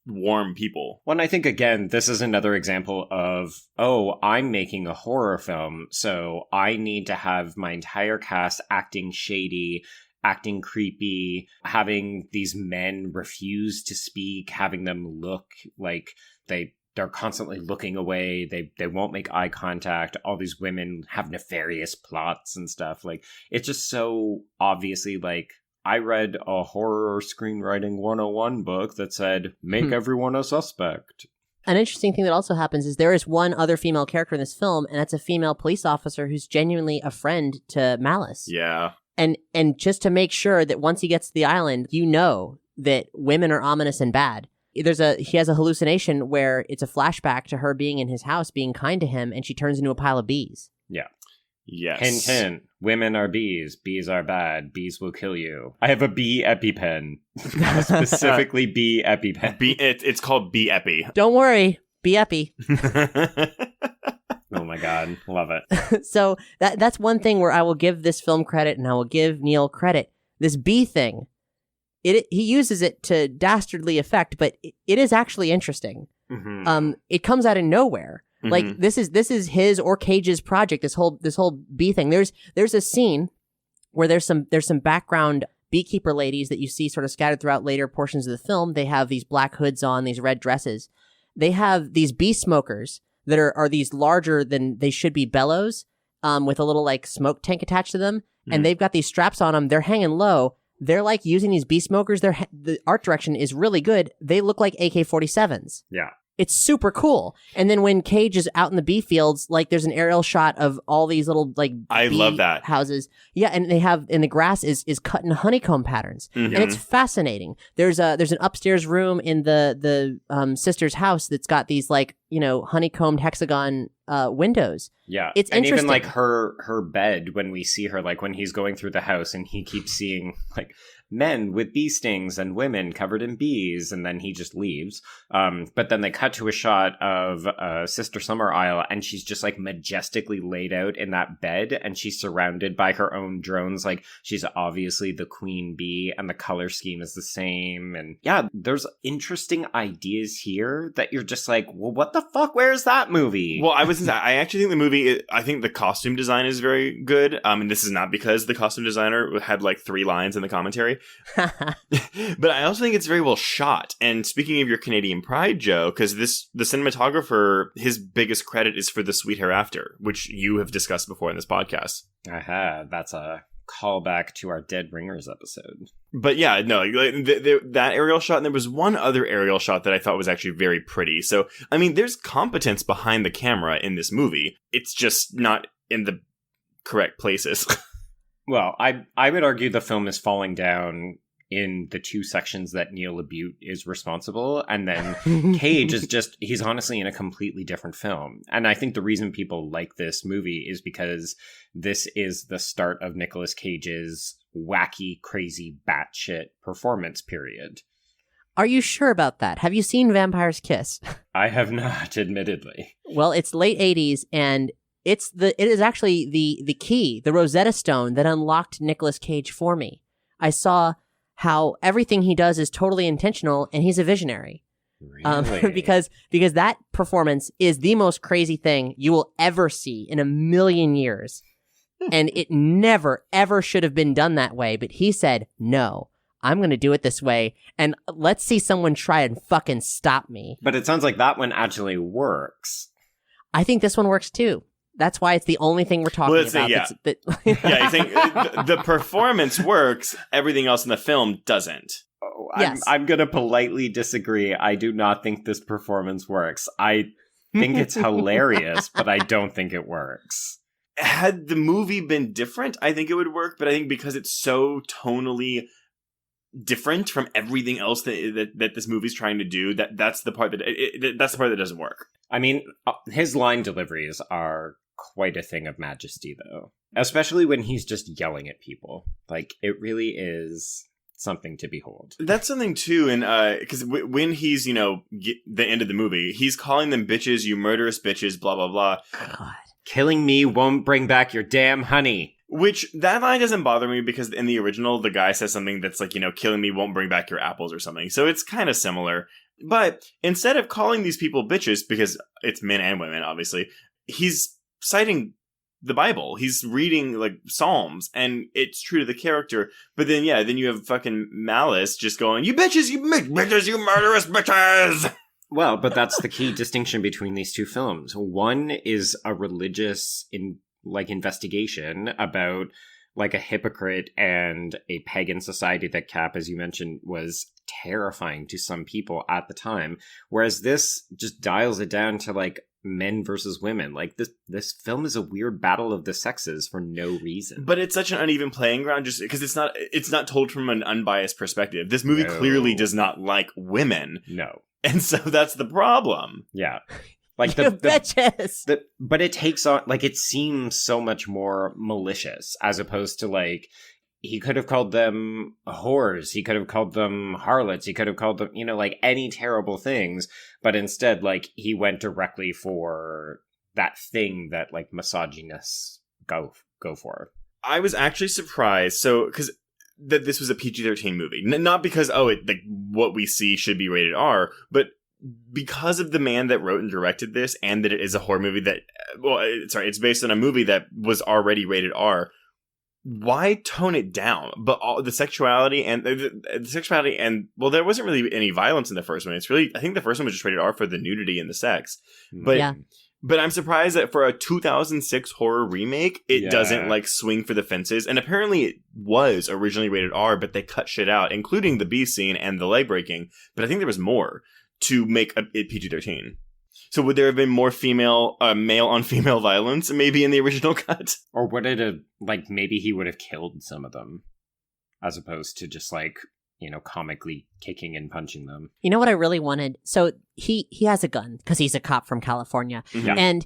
warm people. Well, and I think, again, this is another example of, oh, I'm making a horror film, so I need to have my entire cast acting shady, acting creepy, having these men refuse to speak, having them look like they're constantly looking away, they won't make eye contact, all these women have nefarious plots and stuff. Like, it's just so obviously, like, I read a horror screenwriting 101 book that said, make everyone a suspect. An interesting thing that also happens is there is one other female character in this film, and that's a female police officer who's genuinely a friend to Malice. Yeah. And just to make sure that once he gets to the island, that women are ominous and bad. He has a hallucination where it's a flashback to her being in his house, being kind to him, and she turns into a pile of bees. Yeah. Yes. Hint, hint. Women are bees. Bees are bad. Bees will kill you. I have a bee EpiPen. Specifically bee EpiPen. It's called bee epi. Don't worry. Bee epi. Oh my god. Love it. So that's one thing where I will give this film credit and I will give Neil credit. This bee thing, he uses it to dastardly effect, but it is actually interesting. Mm-hmm. It comes out of nowhere. Mm-hmm. Like, this is his or Cage's project. This whole bee thing. There's a scene where there's some background beekeeper ladies that you see sort of scattered throughout later portions of the film. They have these black hoods on, these red dresses. They have these bee smokers that are these larger than they should be bellows, with a little like smoke tank attached to them. And they've got these straps on them. They're hanging low. They're like using these bee smokers. The art direction is really good. They look like AK-47s. Yeah. It's super cool. And then when Cage is out in the bee fields, like there's an aerial shot of all these little like I bee love that houses. Yeah, and the grass is cut in honeycomb patterns, and it's fascinating. There's an upstairs room in the sister's house that's got these like honeycombed hexagon windows. Yeah, it's and interesting. even like her bed when we see her, like when he's going through the house and he keeps seeing like men with bee stings and women covered in bees, and then he just leaves. But then they cut to a shot of Sister Summer Isle, and she's just like majestically laid out in that bed, and she's surrounded by her own drones. Like she's obviously the queen bee, and the color scheme is the same. And yeah, there's interesting ideas here that you're just like, well, what the fuck? Where's that movie? Well, I actually think the movie, I think the costume design is very good. And this is not because the costume designer had like 3 lines in the commentary. But I also think it's very well shot. And speaking of your Canadian pride, Joe, because the cinematographer, his biggest credit is for The Sweet Hereafter, which you have discussed before in this podcast. I have. That's a callback to our Dead Ringers episode. But yeah, no, that aerial shot, and there was one other aerial shot that I thought was actually very pretty. So, I mean, there's competence behind the camera in this movie. It's just not in the correct places. Well, I would argue the film is falling down in the 2 sections that Neil LaBute is responsible, and then Cage is he's honestly in a completely different film. And I think the reason people like this movie is because this is the start of Nicolas Cage's wacky, crazy, batshit performance period. Are you sure about that? Have you seen Vampire's Kiss? I have not, admittedly. Well, it's late 80s, and it is actually the key, the Rosetta Stone that unlocked Nicolas Cage for me. I saw how everything he does is totally intentional, and he's a visionary. Really? because that performance is the most crazy thing you will ever see in a million years. And it never, ever should have been done that way. But he said, no, I'm going to do it this way. And let's see someone try and fucking stop me. But it sounds like that one actually works. I think this one works too. That's why it's the only thing we're talking about. Yeah, I think the performance works. Everything else in the film doesn't. Oh, yes. I'm going to politely disagree. I do not think this performance works. I think it's hilarious, but I don't think it works. Had the movie been different, I think it would work. But I think because it's so tonally different from everything else that this movie's trying to do, that's the part that doesn't work. I mean, his line deliveries are quite a thing of majesty, though. Especially when he's just yelling at people. Like, it really is something to behold. That's something, too, and because when he's, the end of the movie, he's calling them bitches, you murderous bitches, blah, blah, blah. God. Killing me won't bring back your damn honey. Which, that line doesn't bother me because in the original, the guy says something that's like, killing me won't bring back your apples or something. So it's kind of similar. But instead of calling these people bitches, because it's men and women, obviously, he's citing the Bible. He's reading, like, Psalms, and it's true to the character. But then, then you have fucking Malice just going, you bitches, you bitches, you murderous bitches! Well, but that's the key distinction between these 2 films. One is a religious investigation about like a hypocrite and a pagan society that Cap, as you mentioned, was terrifying to some people at the time. Whereas this just dials it down to like men versus women. Like this film is a weird battle of the sexes for no reason. But it's such an uneven playing ground just because it's not told from an unbiased perspective. This movie clearly does not like women. No. And so that's the problem. Yeah. Like bitches. But it takes on, like, it seems so much more malicious as opposed to like, he could have called them whores. He could have called them harlots. He could have called them, like any terrible things. But instead, like, he went directly for that thing that like misogynists go for. I was actually surprised. So, because that this was a PG-13 movie, not because what we see should be rated R, but because of the man that wrote and directed this, and that it is a horror movie that, it's based on a movie that was already rated R. why tone it down? But all the sexuality and well, there wasn't really any violence in the first one. It's really, I think the first one was just rated R for the nudity and the sex. But Yeah. But I'm surprised that for a 2006 horror remake, it doesn't like swing for the fences. And apparently it was originally rated R, but they cut shit out, including the B scene and the leg breaking. But I think there was more to make it PG-13. So would there have been more male on female violence maybe in the original cut? Or would it have, like, maybe he would have killed some of them as opposed to just like, you know, comically kicking and punching them. You know what I really wanted? So he has a gun because he's a cop from California. Yeah. And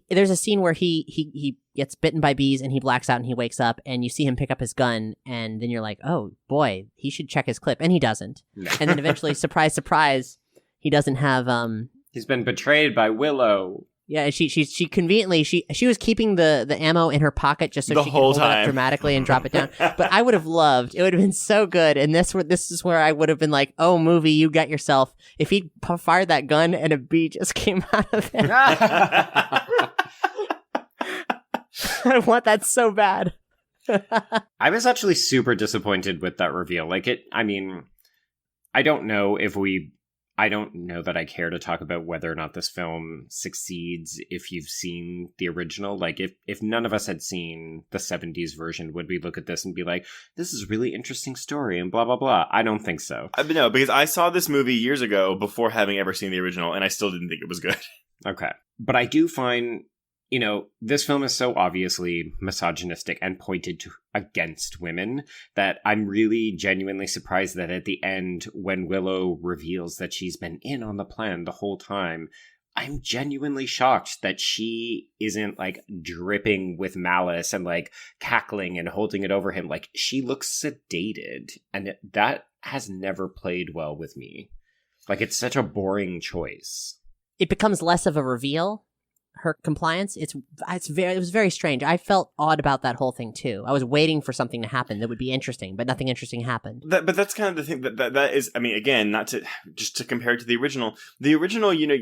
there's a scene where he gets bitten by bees and he blacks out and he wakes up and you see him pick up his gun and then you're like, oh boy, he should check his clip. And he doesn't. No. And then eventually, surprise, surprise, he doesn't have... He's been betrayed by Willow. Yeah, she conveniently she was keeping the ammo in her pocket just so The she could whole hold it up time. dramatically and drop it down. But I would have loved. It would have been so good. And this is where I would have been like, "Oh, movie, you got yourself." If he fired that gun and a bee just came out of it, I want that so bad. I was actually super disappointed with that reveal. Like I mean, I don't know that I care to talk about whether or not this film succeeds if you've seen the original. Like, if none of us had seen the 70s version, would we look at this and be like, this is a really interesting story and blah, blah, blah? I don't think so. No, because I saw this movie years ago before having ever seen the original, and I still didn't think it was good. Okay. But I do find, you know, this film is so obviously misogynistic and pointed against women that I'm really genuinely surprised that at the end, when Willow reveals that she's been in on the plan the whole time, I'm genuinely shocked that she isn't like dripping with malice and like cackling and holding it over him. Like, she looks sedated, and that has never played well with me. Like, it's such a boring choice. It becomes less of a reveal. Her compliance, it was very strange. I felt odd about that whole thing too. I was waiting for something to happen that would be interesting, but nothing interesting happened. But that's kind of the thing that is. I mean, again, not to just to compare it to the original. The original, you know,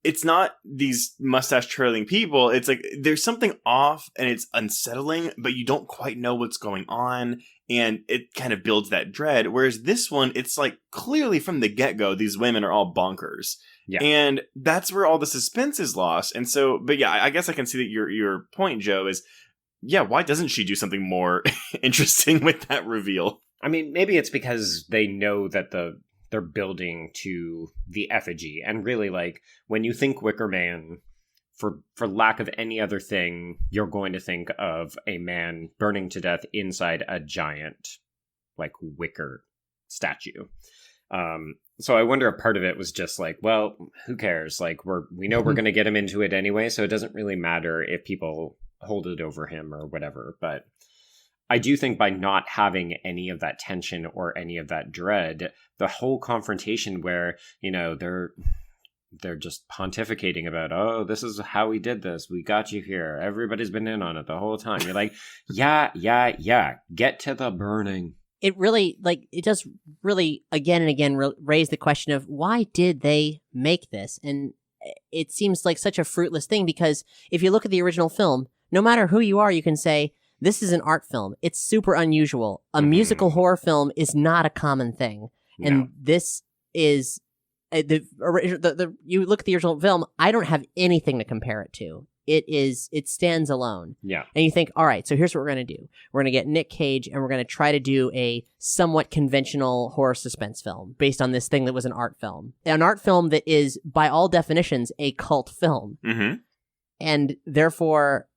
it's not these mustache trailing people. It's like there's something off and it's unsettling, but you don't quite know what's going on, and it kind of builds that dread. Whereas this one, it's like clearly from the get-go, these women are all bonkers. Yeah. And that's where all the suspense is lost. And so, but yeah, I guess I can see that your point, Joe, is, yeah, why doesn't she do something more interesting with that reveal? I mean, maybe it's because they know that they're building to the effigy. And really, like, when you think Wicker Man, for lack of any other thing, you're going to think of a man burning to death inside a giant, like, wicker statue. So I wonder if part of it was just like, well, who cares? Like, we know we're going to get him into it anyway, so it doesn't really matter if people hold it over him or whatever. But I do think by not having any of that tension or any of that dread, the whole confrontation where, you know, they're just pontificating about, oh, this is how we did this. We got you here. Everybody's been in on it the whole time. You're like, yeah. Get to the burning. It really, like, it does really, again and again, raise the question of why did they make this? And it seems like such a fruitless thing, because if you look at the original film, no matter who you are, you can say, this is an art film. It's super unusual. A musical horror film is not a common thing. No. And this is, you look at the original film, I don't have anything to compare it to. It stands alone. Yeah. And you think, all right, so here's what we're going to do. We're going to get Nick Cage and we're going to try to do a somewhat conventional horror suspense film based on this thing that was an art film. An art film that is, by all definitions, a cult film. Mm-hmm. And therefore,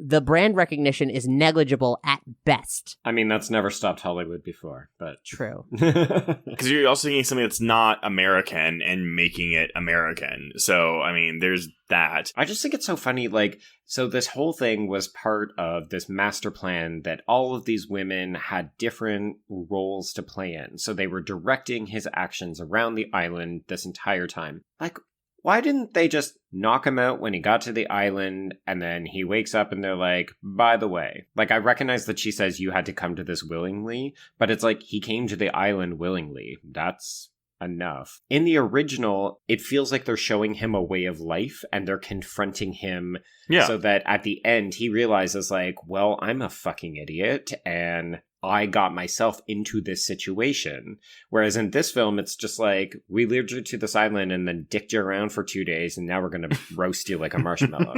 the brand recognition is negligible at best. I mean, that's never stopped Hollywood before, but... True. Because you're also taking something that's not American and making it American. So, I mean, there's that. I just think it's so funny, like, so this whole thing was part of this master plan that all of these women had different roles to play in. So they were directing his actions around the island this entire time. Like, why didn't they just knock him out when he got to the island and then he wakes up and they're like, by the way, like, I recognize that she says you had to come to this willingly, but it's like he came to the island willingly. That's enough. In the original, it feels like they're showing him a way of life and they're confronting him so that at the end he realizes like, well, I'm a fucking idiot and I got myself into this situation. Whereas in this film, it's just like, we lured you to this island and then dicked you around for 2 days and now we're going to roast you like a marshmallow.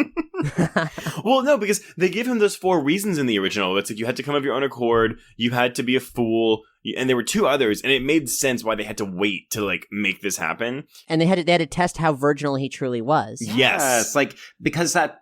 Well, no, because they give him those 4 reasons in the original. It's like you had to come of your own accord, you had to be a fool, and there were 2 others, and it made sense why they had to wait to like make this happen. And they had to test how virginal he truly was. Yes, like, because that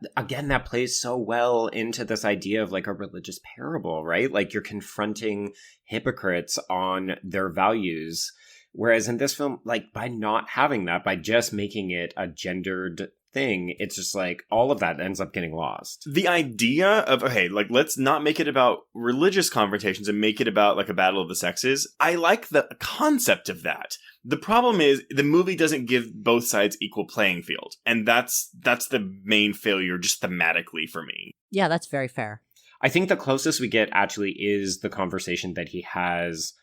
plays so well into this idea of like a religious parable, right? Like you're confronting hypocrites on their values. Whereas in this film, like by not having that, by just making it a gendered thing, it's just like all of that ends up getting lost. The idea of, okay, like let's not make it about religious confrontations and make it about like a battle of the sexes. I like the concept of that. The problem is the movie doesn't give both sides equal playing field. And that's the main failure just thematically for me. Yeah, that's very fair. I think the closest we get actually is the conversation that he has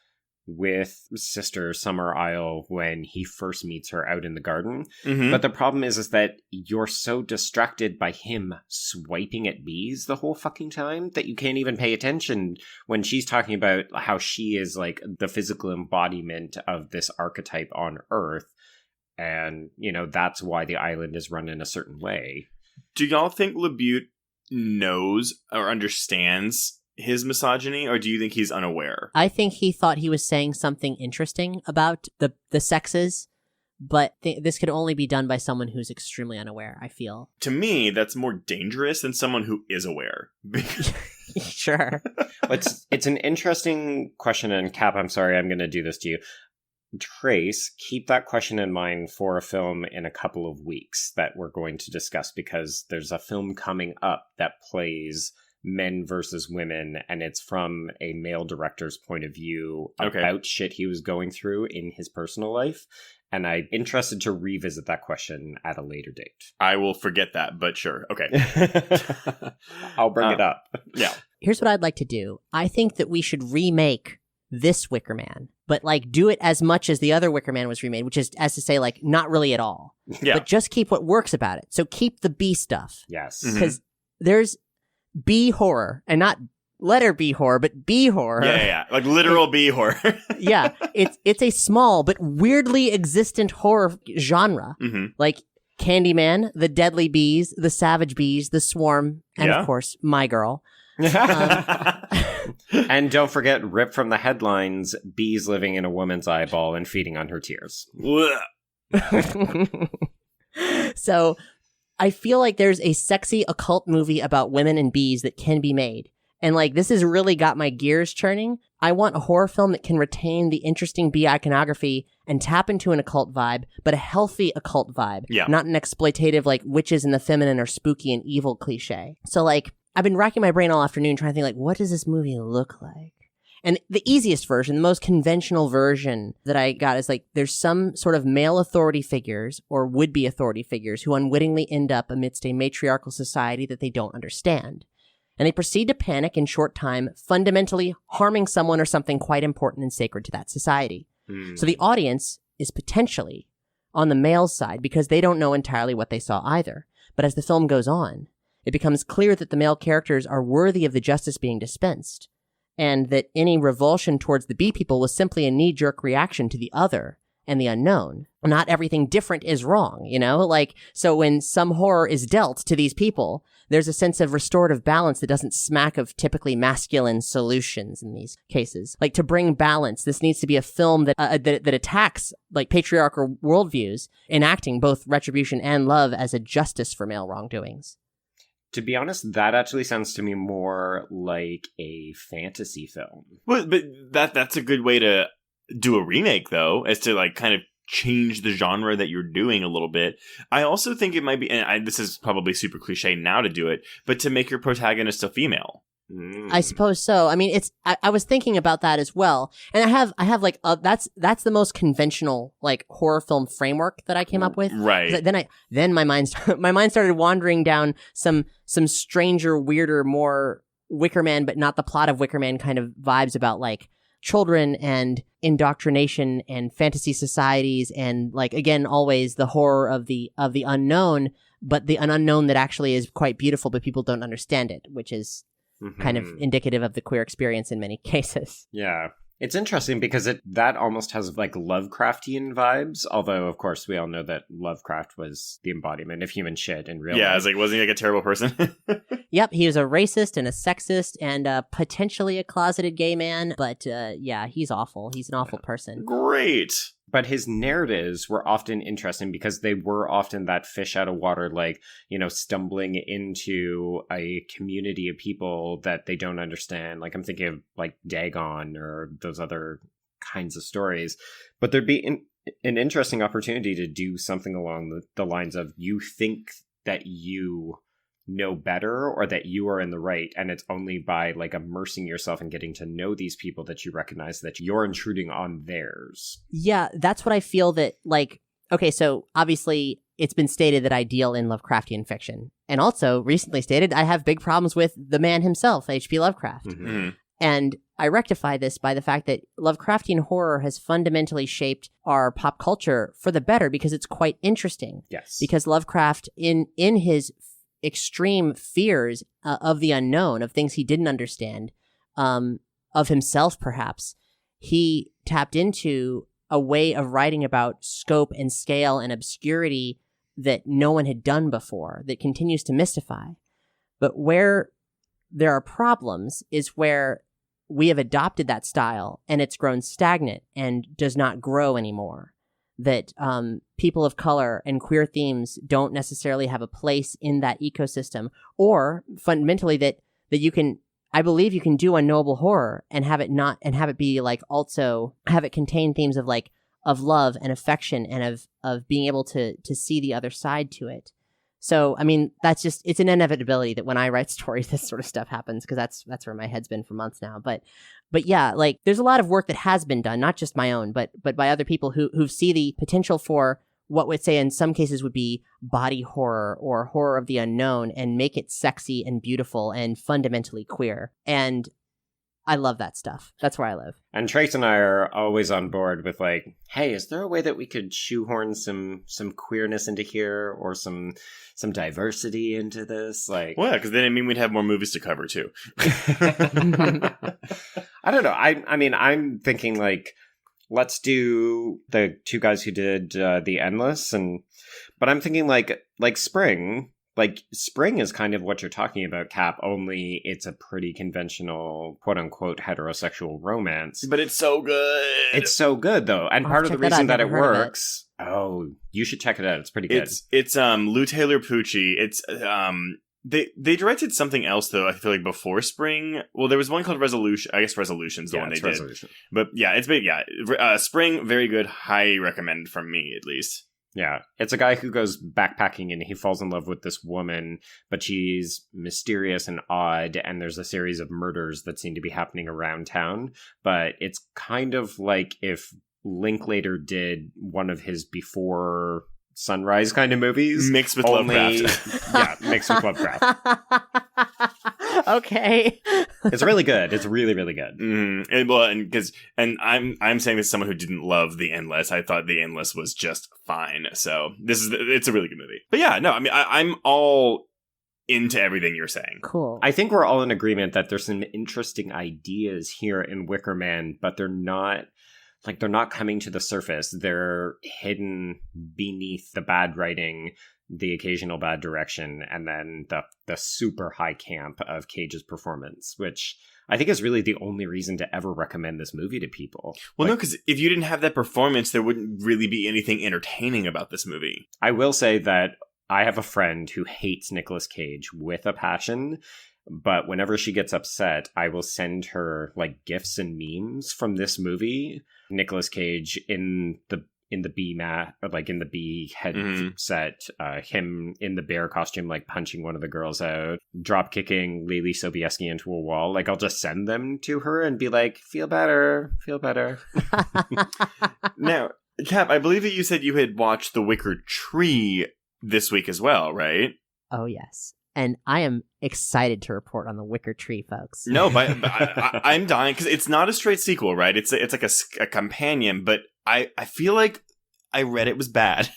with Sister Summer Isle when he first meets her out in the garden. Mm-hmm. But the problem is that you're so distracted by him swiping at bees the whole fucking time that you can't even pay attention when she's talking about how she is like the physical embodiment of this archetype on Earth. And, you know, that's why the island is run in a certain way. Do y'all think LaBute knows or understands his misogyny, or do you think he's unaware? I think he thought he was saying something interesting about the sexes, but this could only be done by someone who's extremely unaware, I feel. To me, that's more dangerous than someone who is aware. Sure. It's an interesting question, and Cap, I'm sorry, I'm going to do this to you. Trace, keep that question in mind for a film in a couple of weeks that we're going to discuss, because there's a film coming up that plays men versus women, and it's from a male director's point of view about shit he was going through in his personal life. And I'm interested to revisit that question at a later date. I will forget that, but sure. Okay. I'll bring it up. Yeah. Here's what I'd like to do. I think that we should remake this Wicker Man, but like do it as much as the other Wicker Man was remade, which is, as to say, like not really at all. Yeah. But just keep what works about it. So keep the B stuff. Yes. Because there's B horror, and not letter B horror, but B horror. Yeah. Like literal B horror. Yeah. It's a small but weirdly existent horror genre. Mm-hmm. Like Candyman, The Deadly Bees, The Savage Bees, The Swarm, and of course, My Girl. And don't forget, ripped from the headlines, bees living in a woman's eyeball and feeding on her tears. So I feel like there's a sexy occult movie about women and bees that can be made. And like, this has really got my gears churning. I want a horror film that can retain the interesting bee iconography and tap into an occult vibe, but a healthy occult vibe. Yeah. Not an exploitative, like, witches and the feminine are spooky and evil cliche. So like, I've been racking my brain all afternoon trying to think like, what does this movie look like? And the easiest version, the most conventional version that I got is like, there's some sort of male authority figures or would-be authority figures who unwittingly end up amidst a matriarchal society that they don't understand. And they proceed to panic in short time, fundamentally harming someone or something quite important and sacred to that society. So the audience is potentially on the male side because they don't know entirely what they saw either. But as the film goes on, it becomes clear that the male characters are worthy of the justice being dispensed, and that any revulsion towards the bee people was simply a knee-jerk reaction to the other and the unknown. Not everything different is wrong, you know? Like, so when some horror is dealt to these people, there's a sense of restorative balance that doesn't smack of typically masculine solutions in these cases. Like, to bring balance, this needs to be a film that that attacks, like, patriarchal worldviews, enacting both retribution and love as a justice for male wrongdoings. To be honest, that actually sounds to me more like a fantasy film. Well, but that's a good way to do a remake, though, is to like kind of change the genre that you're doing a little bit. I also think it might be, and this is probably super cliche now to do it, but to make your protagonist a female. I suppose so. I mean, I was thinking about that as well. And I have like, that's the most conventional, like, horror film framework that I came up with. Right. Then my mind started wandering down some stranger, weirder, more Wicker Man, but not the plot of Wicker Man kind of vibes about, like, children and indoctrination and fantasy societies and like, again, always the horror of the unknown, but an unknown that actually is quite beautiful, but people don't understand it, which is kind of indicative of the queer experience in many cases. Yeah. It's interesting because that almost has like Lovecraftian vibes, although of course we all know that Lovecraft was the embodiment of human shit in real life. Yeah, I was like, wasn't he like a terrible person? Yep, he was a racist and a sexist and potentially a closeted gay man, but yeah, he's awful. He's an awful person. Great. But his narratives were often interesting because they were often that fish out of water, like, you know, stumbling into a community of people that they don't understand. Like, I'm thinking of, like, Dagon or those other kinds of stories. But there'd be an interesting opportunity to do something along the lines of you think that you know better or that you are in the right, and it's only by like immersing yourself and getting to know these people that you recognize that you're intruding on theirs. Yeah, that's what I feel that, like, okay, so obviously it's been stated that I deal in Lovecraftian fiction, and also recently stated I have big problems with the man himself, H.P. Lovecraft. And I rectify this by the fact that Lovecraftian horror has fundamentally shaped our pop culture for the better because it's quite interesting. Yes. Because Lovecraft, in his extreme fears of the unknown, of things he didn't understand, of himself perhaps, he tapped into a way of writing about scope and scale and obscurity that no one had done before, that continues to mystify. But where there are problems is where we have adopted that style and it's grown stagnant and does not grow anymore. That people of color and queer themes don't necessarily have a place in that ecosystem, or fundamentally that you can, I believe you can do unknowable horror and have it be like, also have it contain themes of like, of love and affection and of being able to see the other side to it. So, I mean, it's an inevitability that when I write stories, this sort of stuff happens because that's where my head's been for months now. But yeah, like there's a lot of work that has been done, not just my own, but by other people who see the potential for what would say in some cases would be body horror or horror of the unknown and make it sexy and beautiful and fundamentally queer. And I love that stuff. That's where I live. And Trace and I are always on board with like, hey, is there a way that we could shoehorn some queerness into here or some diversity into this? Like, well, because then I mean we'd have more movies to cover too. I don't know. I mean, I'm thinking like, let's do the two guys who did The Endless, but I'm thinking like Spring. Like, Spring is kind of what you're talking about, Cap, only it's a pretty conventional, quote-unquote, heterosexual romance. But it's so good. It's so good, though. And part of the reason that it works... Oh, you should check it out. It's pretty good. It's Lou Taylor Pucci. It's... They directed something else, though, I feel like, before Spring. Well, there was one called Resolution. I guess Resolution's the one they did. Resolution. But yeah, it's big. Yeah. Spring, very good. Highly recommend from me, at least. Yeah, it's a guy who goes backpacking and he falls in love with this woman, but she's mysterious and odd, and there's a series of murders that seem to be happening around town. But it's kind of like if Linklater did one of his Before Sunrise kind of movies. Mixed with Lovecraft. Yeah, mixed with Lovecraft. Okay. It's really good. It's really, really good. And I'm saying this as someone who didn't love The Endless. I thought The Endless was just fine. So it's a really good movie. But yeah, no, I mean, I'm all into everything you're saying. Cool. I think we're all in agreement that there's some interesting ideas here in Wicker Man, but they're not coming to the surface. They're hidden beneath the bad writing, the occasional bad direction, and then the super high camp of Cage's performance, which I think is really the only reason to ever recommend this movie to people. Well, no, because if you didn't have that performance, there wouldn't really be anything entertaining about this movie. I will say that I have a friend who hates Nicolas Cage with a passion, but whenever she gets upset, I will send her like gifs and memes from this movie. Nicolas Cage in the bee mat, or like in the bee headset, him in the bear costume, like punching one of the girls out, drop kicking Lily Sobieski into a wall. Like, I'll just send them to her and be like, feel better. Now, Cap, I believe that you said you had watched The Wicker Tree this week as well, right? Oh, yes. and I am excited to report on the Wicker Tree, folks. No, but I'm dying because it's not a straight sequel, right? It's like a companion, but I feel like I read it was bad.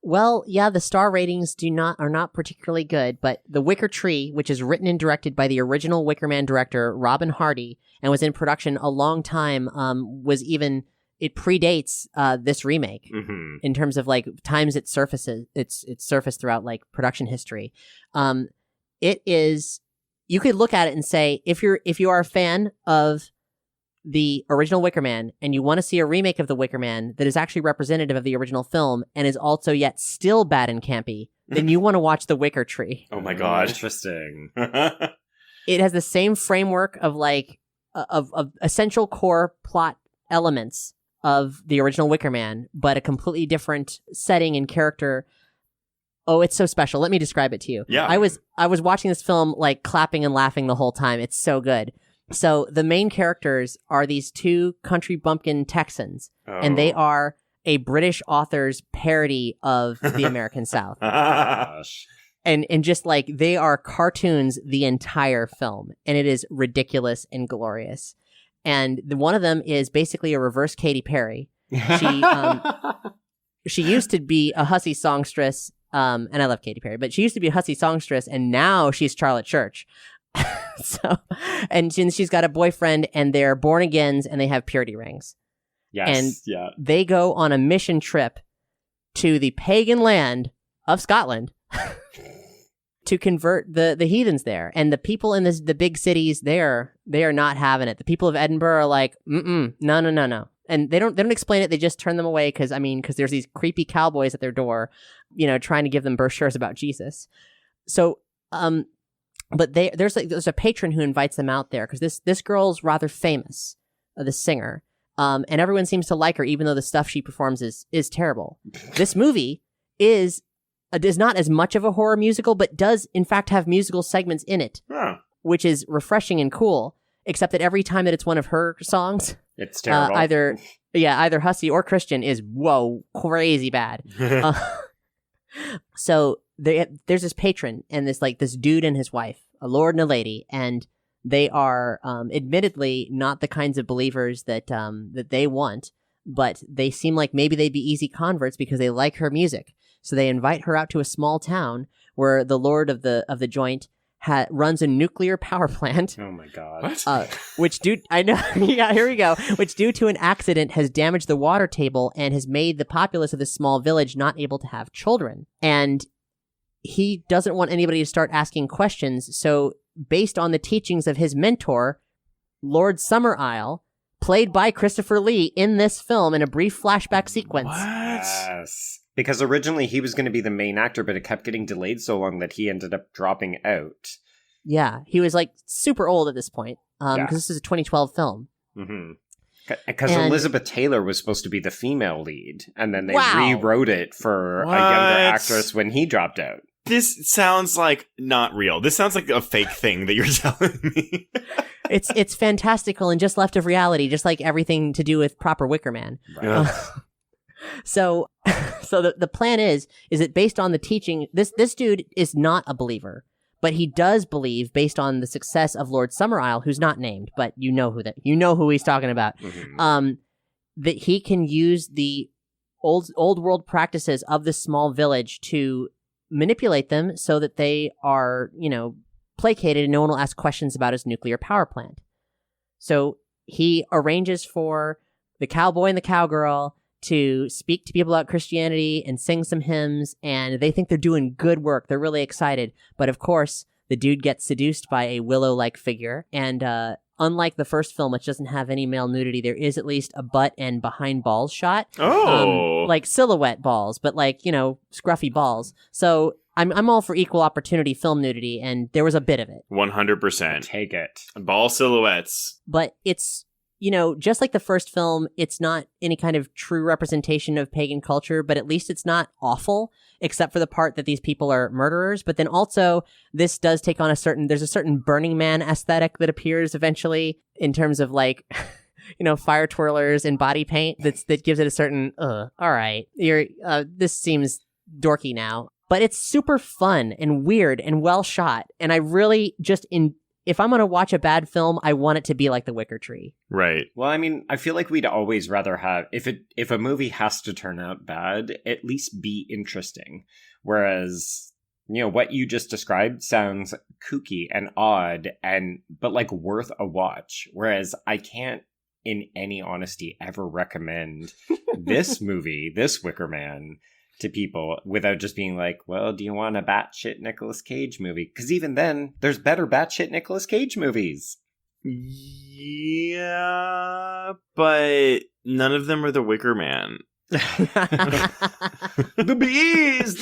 Well, yeah, the star ratings are not particularly good, but The Wicker Tree, which is written and directed by the original Wicker Man director Robin Hardy and was in production a long time, it predates this remake in terms of like times it surfaced throughout like production history. It is, you could look at it and say, if you are a fan of the original Wicker Man and you want to see a remake of the Wicker Man that is actually representative of the original film and is also yet still bad and campy, then you want to watch The Wicker Tree. Oh my god. Interesting. It has the same framework of like of essential core plot elements of the original Wicker Man, but a completely different setting and character. Oh, it's so special. Let me describe it to you. Yeah. I was watching this film like clapping and laughing the whole time. It's so good. So the main characters are these two country bumpkin Texans, and they are a British author's parody of the American South. Gosh. And just like they are cartoons the entire film, and it is ridiculous and glorious. And one of them is basically a reverse Katy Perry. She used to be a hussy songstress, and I love Katy Perry, but she used to be a hussy songstress, and now she's Charlotte Church. And she's got a boyfriend, and they're born agains, and they have purity rings. Yes, and they go on a mission trip to the pagan land of Scotland to convert the heathens there. And the people in the big cities there, they are not having it. The people of Edinburgh are like, no. And they don't explain it. They just turn them away because there's these creepy cowboys at their door, trying to give them brochures about Jesus. So, but there's a patron who invites them out there because this girl's rather famous, the singer, and everyone seems to like her even though the stuff she performs is terrible. This movie is not as much of a horror musical, but does in fact have musical segments in it, which is refreshing and cool. Except that every time that it's one of her songs, it's terrible. Either hussy or Christian is crazy bad. So there's this patron and this dude and his wife, a lord and a lady, and they are admittedly not the kinds of believers that they want, but they seem like maybe they'd be easy converts because they like her music. So they invite her out to a small town where the lord of the joint runs a nuclear power plant. Oh my god! Which I know. Yeah, here we go. Which due to an accident has damaged the water table and has made the populace of this small village not able to have children. And he doesn't want anybody to start asking questions. So, based on the teachings of his mentor, Lord Summerisle, played by Christopher Lee in this film in a brief flashback sequence. What? Yes. Because originally he was going to be the main actor, but it kept getting delayed so long that he ended up dropping out. Yeah, he was like super old at this point, because this is a 2012 film. Mm-hmm. Because Elizabeth Taylor was supposed to be the female lead, and then they rewrote it for a younger actress when he dropped out. This sounds like not real. This sounds like a fake thing that you're telling me. It's fantastical and just left of reality, just like everything to do with proper Wicker Man. Right. So the plan is that based on the teaching, this dude is not a believer, but he does believe based on the success of Lord Summerisle, who's not named, but you know who he's talking about. Mm-hmm. That he can use the old world practices of this small village to manipulate them so that they are, placated and no one will ask questions about his nuclear power plant. So he arranges for the cowboy and the cowgirl to speak to people about Christianity and sing some hymns, and they think they're doing good work. They're really excited. But of course, the dude gets seduced by a willow-like figure, and unlike the first film, which doesn't have any male nudity, there is at least a butt and behind balls shot. Oh! Like silhouette balls, but scruffy balls. So I'm all for equal opportunity film nudity, and there was a bit of it. 100%. Take it. Ball silhouettes. But it's... just like the first film, it's not any kind of true representation of pagan culture, but at least it's not awful, except for the part that these people are murderers. But then also, this does take on there's a certain Burning Man aesthetic that appears eventually in terms of fire twirlers and body paint that gives it a certain, all right, this seems dorky now. but it's super fun and weird and well shot. And I really if I'm going to watch a bad film, I want it to be like The Wicker Tree. Right. Well, I mean, I feel like we'd always rather have, if a movie has to turn out bad, at least be interesting. Whereas, what you just described sounds kooky and odd but like worth a watch. Whereas I can't, in any honesty, ever recommend this movie, this Wicker Man, to people without just being like, well, do you want a batshit Nicolas Cage movie? Because even then, there's better batshit Nicolas Cage movies. Yeah, but none of them are The Wicker Man. The bees!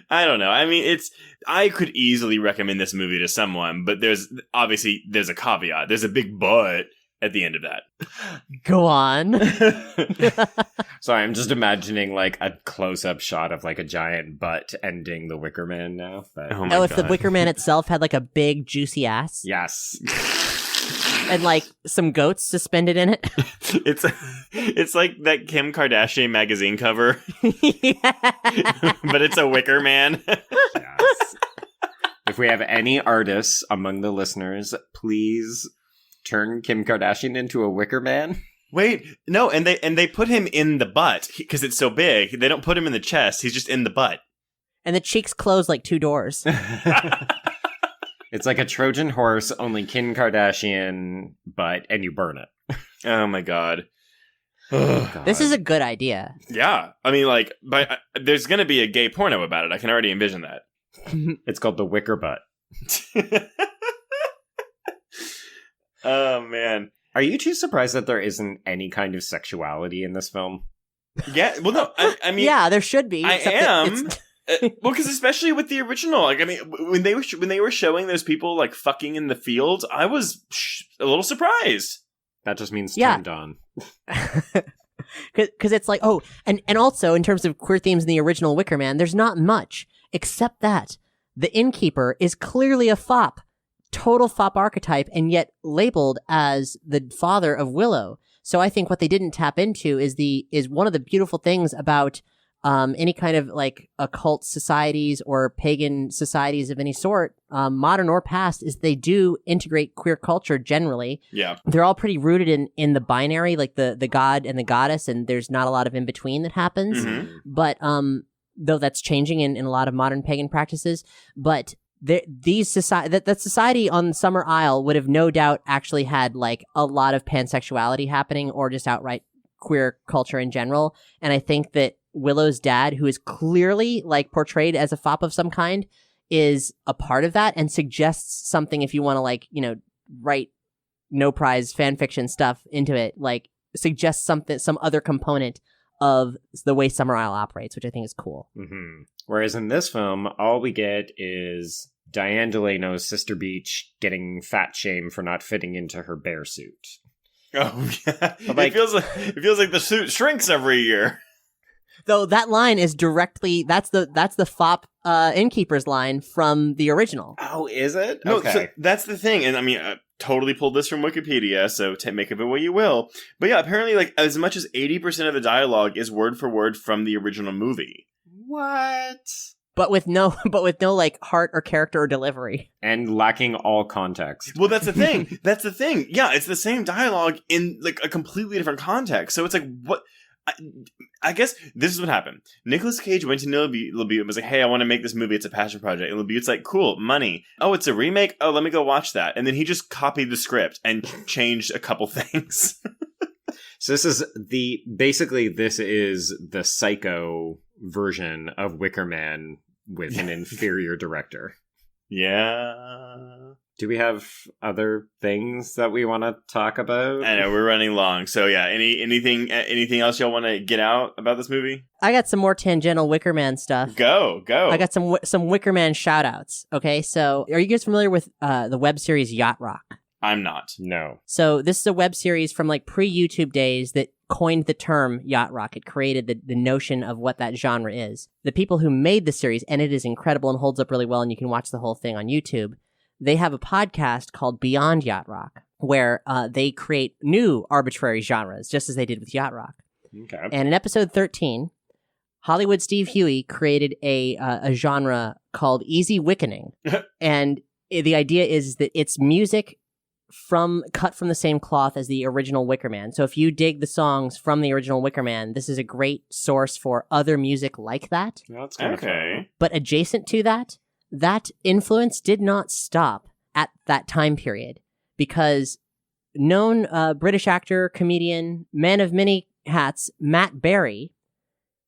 I don't know. I mean, I could easily recommend this movie to someone, but there's a caveat. There's a big but at the end of that. Go on. Sorry, I'm just imagining like a close-up shot of like a giant butt ending The Wicker Man now. But... Oh, if the Wicker Man itself had like a big juicy ass. Yes. And like some goats suspended in it. It's like that Kim Kardashian magazine cover. But it's a Wicker Man. Yes. If we have any artists among the listeners, please turn Kim Kardashian into a Wicker Man. Wait, no, and they put him in the butt because it's so big. They don't put him in the chest. He's just in the butt. And the cheeks close like 2 doors. It's like a Trojan horse, only Kim Kardashian butt, and you burn it. Oh my god. This is a good idea. Yeah, I mean, like, but there's gonna be a gay porno about it. I can already envision that. It's called The Wicker Butt. Oh man. Are you too surprised that there isn't any kind of sexuality in this film? Yeah, well, no, I mean... Yeah, there should be. I am. Well, because especially with the original, like, I mean, when they were showing those people, like, fucking in the field, I was a little surprised. That just means turned on. Because it's like, oh, and also, in terms of queer themes in the original Wicker Man, there's not much, except that the innkeeper is clearly a fop. Total fop archetype, and yet labeled as the father of Willow. So I think what they didn't tap into is one of the beautiful things about any kind of like occult societies or pagan societies of any sort, modern or past, is they do integrate queer culture generally. Yeah, they're all pretty rooted in the binary, like the god and the goddess, and there's not a lot of in between that happens. Mm-hmm. But though that's changing in a lot of modern pagan practices, but. That society on Summer Isle would have no doubt actually had like a lot of pansexuality happening or just outright queer culture in general. And I think that Willow's dad, who is clearly like portrayed as a fop of some kind, is a part of that and suggests something if you want to like, write no prize fan fiction stuff into it, like suggests some other component of the way Summer Isle operates, which I think is cool. Mm-hmm. Whereas in this film, all we get is Diane Delano's Sister Beach getting fat shamed for not fitting into her bear suit. Oh yeah, like, it feels like the suit shrinks every year. Though that line is directly that's the fop innkeeper's line from the original. Oh, is it? No, okay. So that's the thing, and I mean, I totally pulled this from Wikipedia, so make of it what you will. But yeah, apparently, like as much as 80% of the dialogue is word for word from the original movie. What? But with no like heart or character or delivery. And lacking all context. Well, that's the thing. That's the thing. Yeah, it's the same dialogue in like a completely different context. So it's like, what? I guess this is what happened. Nicolas Cage went to Neil LaBute and was like, hey, I want to make this movie. It's a passion project. And LaBute's like, cool, money. Oh, it's a remake? Oh, let me go watch that. And then he just copied the script and changed a couple things. So this is the Psycho version of Wicker Man with an inferior director. Yeah. Do we have other things that we want to talk about? I know we're running long, so yeah. Anything else y'all want to get out about this movie? I got some more tangential Wicker Man stuff. Go. I got some Wicker Man shout outs. Okay, so are you guys familiar with the web series Yacht Rock? I'm not. No. So this is a web series from like pre-YouTube days that coined the term yacht rock. It created the notion of what that genre is. The people who made the series, and it is incredible and holds up really well, and you can watch the whole thing on YouTube, they have a podcast called Beyond Yacht Rock, where they create new arbitrary genres, just as they did with Yacht Rock. Okay. And in episode 13, Hollywood Steve Huey created a genre called easy wickening. And the idea is that it's music cut from the same cloth as the original Wicker Man. So if you dig the songs from the original Wicker Man, this is a great source for other music like that. That's kind of fun. But adjacent to that, that influence did not stop at that time period, because known British actor, comedian, man of many hats, Matt Berry,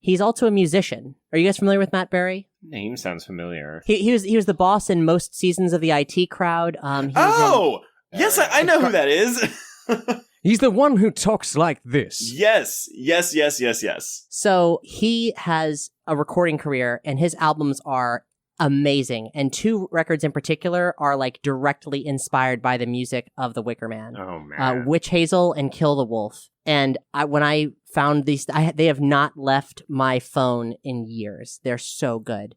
he's also a musician. Are you guys familiar with Matt Berry? Name sounds familiar. He was the boss in most seasons of the IT Crowd. Yes, I know who that is. He's the one who talks like this. Yes. So he has a recording career, and his albums are amazing. And 2 records in particular are like directly inspired by the music of the Wicker Man. Oh, man. Witch Hazel and Kill the Wolf. And when I found these, they have not left my phone in years. They're so good.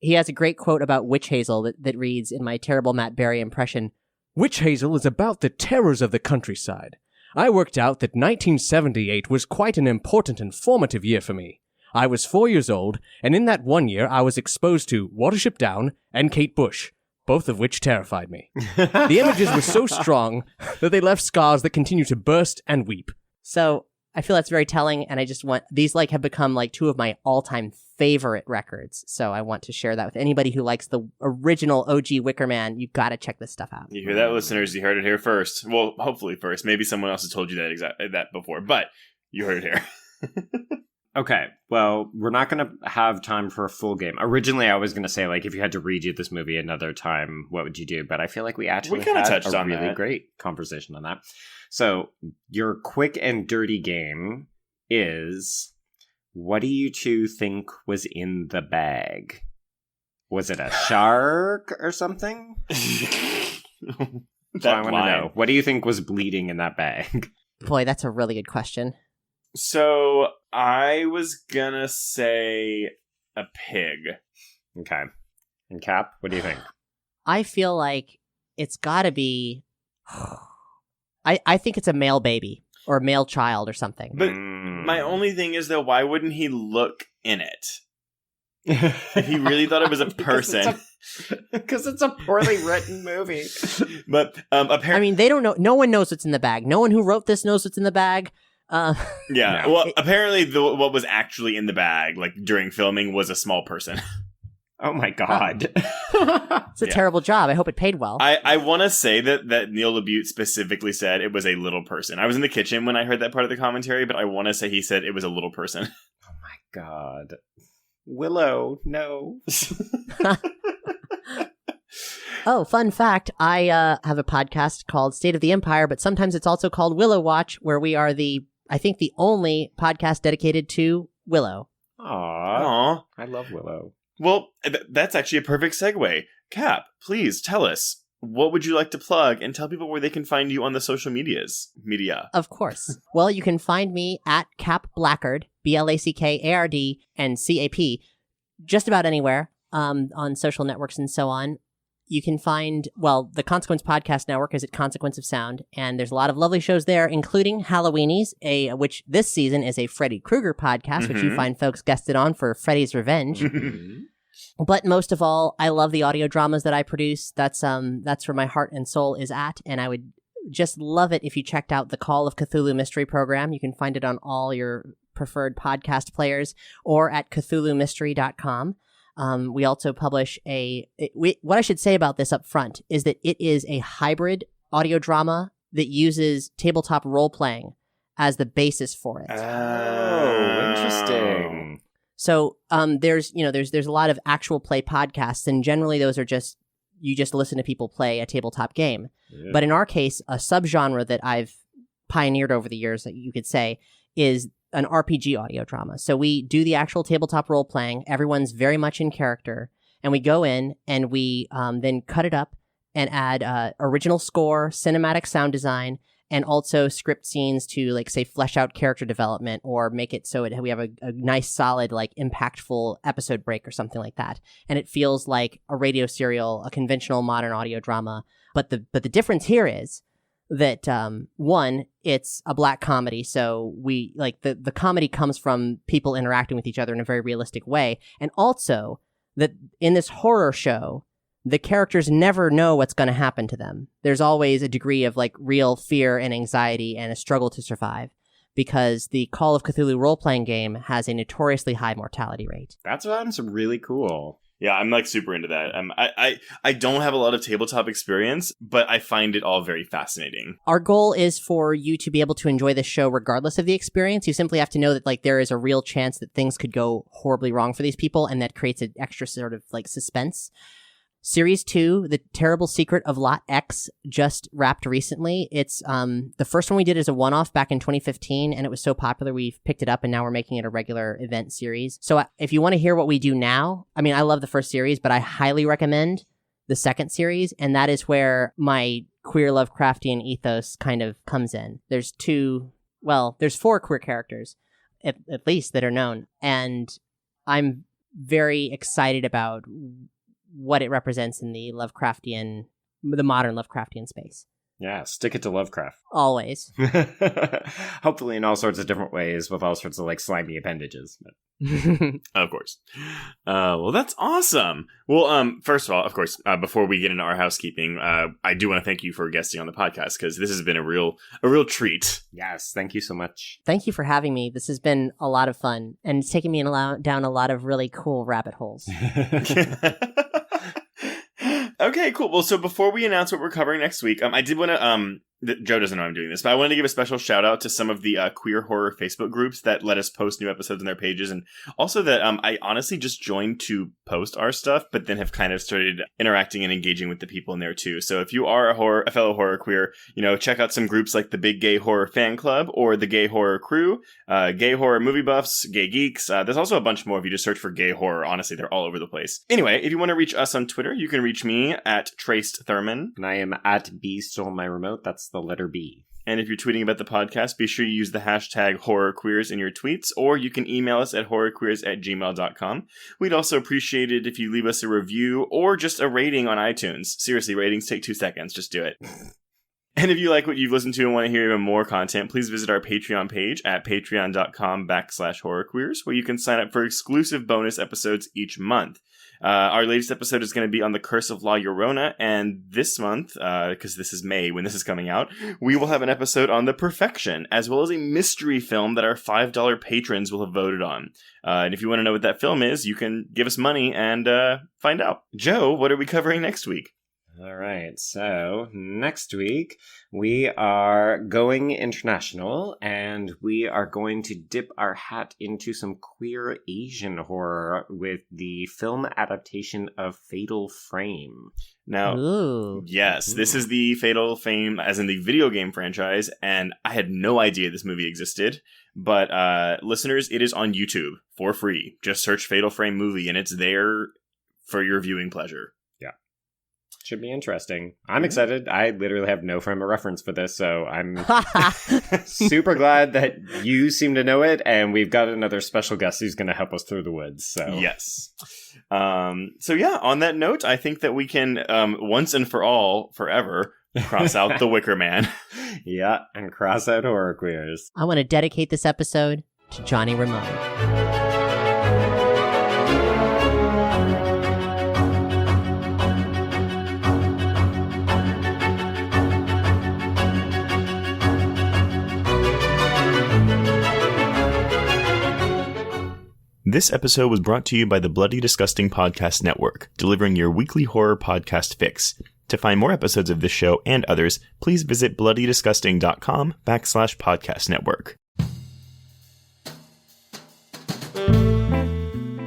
He has a great quote about Witch Hazel that reads, in my terrible Matt Berry impression, Witch Hazel is about the terrors of the countryside. I worked out that 1978 was quite an important and formative year for me. I was 4 years old, and in that 1 year I was exposed to Watership Down and Kate Bush, both of which terrified me. The images were so strong that they left scars that continue to burst and weep. So I feel that's very telling, and I just want, these like have become like 2 of my all-time favorite records. So I want to share that with anybody who likes the original OG Wicker Man. You gotta check this stuff out. You hear that, listeners? You heard it here first. Well, hopefully first. Maybe someone else has told you that before, but you heard it here. Okay, well, we're not going to have time for a full game. Originally, I was going to say, like, if you had to redo this movie another time, what would you do? But I feel like we actually kinda had touched a on really that. great conversation on that. So, your quick and dirty game is, what do you 2 think was in the bag? Was it a shark or something? That's what I want to know. What do you think was bleeding in that bag? Boy, that's a really good question. So, I was gonna say a pig. Okay. And Cap, what do you think? I feel like it's gotta be... I think it's a male baby, or a male child or something. But my only thing is, though, why wouldn't he look in it? If he really thought it was a person. Because it's a poorly written movie. But apparently... I mean, they don't know. No one knows what's in the bag. No one who wrote this knows what's in the bag. Yeah, No. well, apparently what was actually in the bag, like, during filming, was a small person. Oh my god. It's a terrible job. I hope it paid well. I want to say that Neil LaBute specifically said it was a little person. I was in the kitchen when I heard that part of the commentary, but I want to say he said it was a little person. Oh my god. Willow, no. Oh, fun fact. I have a podcast called State of the Empire, but sometimes it's also called Willow Watch, where we are the only podcast dedicated to Willow. Aww. I love Willow. Well, that's actually a perfect segue. Cap, please tell us, what would you like to plug, and tell people where they can find you on the social media? Of course. Well, you can find me at Cap Blackard, Blackard and CAP, just about anywhere on social networks and so on. You can find, the Consequence Podcast Network is at Consequence of Sound, and there's a lot of lovely shows there, including Halloweenies, which this season is a Freddy Krueger podcast, which you find folks guested on for Freddy's Revenge. But most of all, I love the audio dramas that I produce. That's where my heart and soul is at, and I would just love it if you checked out the Call of Cthulhu Mystery Program. You can find it on all your preferred podcast players or at CthulhuMystery.com. We also publish what I should say about this up front is that it is a hybrid audio drama that uses tabletop role-playing as the basis for it. Oh, interesting. So there's a lot of actual play podcasts, and generally those are you just listen to people play a tabletop game. Yeah. But in our case, a subgenre that I've pioneered over the years, that you could say, is an RPG audio drama. So we do the actual tabletop role playing. Everyone's very much in character, and we go in and we then cut it up and add original score, cinematic sound design, and also script scenes to, like, say, flesh out character development or make it so we have a nice, solid, like, impactful episode break or something like that. And it feels like a radio serial, a conventional modern audio drama. But the difference here is that one, it's a black comedy, so we like the comedy comes from people interacting with each other in a very realistic way, and also that in this horror show, the characters never know what's going to happen to them. There's always a degree of like real fear and anxiety and a struggle to survive, because the Call of Cthulhu role-playing game has a notoriously high mortality rate. That sounds really cool. Yeah, I'm like super into that. I don't have a lot of tabletop experience, but I find it all very fascinating. Our goal is for you to be able to enjoy the show regardless of the experience. You simply have to know that like there is a real chance that things could go horribly wrong for these people, and that creates an extra sort of like suspense. Series 2, The Terrible Secret of Lot X, just wrapped recently. It's the first one we did as a one-off back in 2015, and it was so popular we've picked it up, and now we're making it a regular event series. So if you want to hear what we do now, I mean, I love the first series, but I highly recommend the second series, and that is where my queer Lovecraftian ethos kind of comes in. There's 4 queer characters, at least, that are known, and I'm very excited about what it represents in the modern Lovecraftian space. Yeah, stick it to Lovecraft. Always. Hopefully in all sorts of different ways with all sorts of like slimy appendages. Of course. Well, that's awesome. Well, first of all, of course, before we get into our housekeeping, I do want to thank you for guesting on the podcast, because this has been a real treat. Yes, thank you so much. Thank you for having me. This has been a lot of fun, and it's taken me down a lot of really cool rabbit holes. Okay, cool. Well, so before we announce what we're covering next week, I did want to, Joe doesn't know I'm doing this, but I wanted to give a special shout out to some of the queer horror Facebook groups that let us post new episodes on their pages, and also that I honestly just joined to post our stuff, but then have kind of started interacting and engaging with the people in there too. So if you are a fellow horror queer, check out some groups like the Big Gay Horror Fan Club or the Gay Horror Crew, Gay Horror Movie Buffs, Gay Geeks. There's also a bunch more if you just search for gay horror. Honestly, they're all over the place. Anyway, if you want to reach us on Twitter, you can reach me at Traced Thurman. And I am at B Stole My Remote. That's the letter B. And if you're tweeting about the podcast, be sure you use the hashtag HorrorQueers in your tweets, or you can email us at horrorqueers@gmail.com. We'd also appreciate it if you leave us a review or just a rating on iTunes. Seriously, ratings take 2 seconds. Just do it. And if you like what you've listened to and want to hear even more content, please visit our Patreon page at patreon.com/horrorqueers, where you can sign up for exclusive bonus episodes each month. Our latest episode is going to be on the Curse of La Llorona, and this month, because this is May when this is coming out, we will have an episode on The Perfection, as well as a mystery film that our $5 patrons will have voted on. And if you want to know what that film is, you can give us money and find out. Joe, what are we covering next week? All right, so next week we are going international, and we are going to dip our hat into some queer Asian horror with the film adaptation of Fatal Frame. Now, Ooh. Yes, this is the Fatal Frame, as in the video game franchise, and I had no idea this movie existed. But listeners, it is on YouTube for free. Just search Fatal Frame movie, and it's there for your viewing pleasure. Should be interesting. I'm excited. I literally have no frame of reference for this, so I'm super glad that you seem to know it, and we've got another special guest who's going to help us through the woods. So yes. So yeah, on that note, I think that we can once and for all, forever, cross out the Wicker Man. Yeah, and cross out horror queers. I want to dedicate this episode to Johnny Ramone. This episode was brought to you by the Bloody Disgusting Podcast Network, delivering your weekly horror podcast fix. To find more episodes of this show and others, please visit bloodydisgusting.com/podcast network.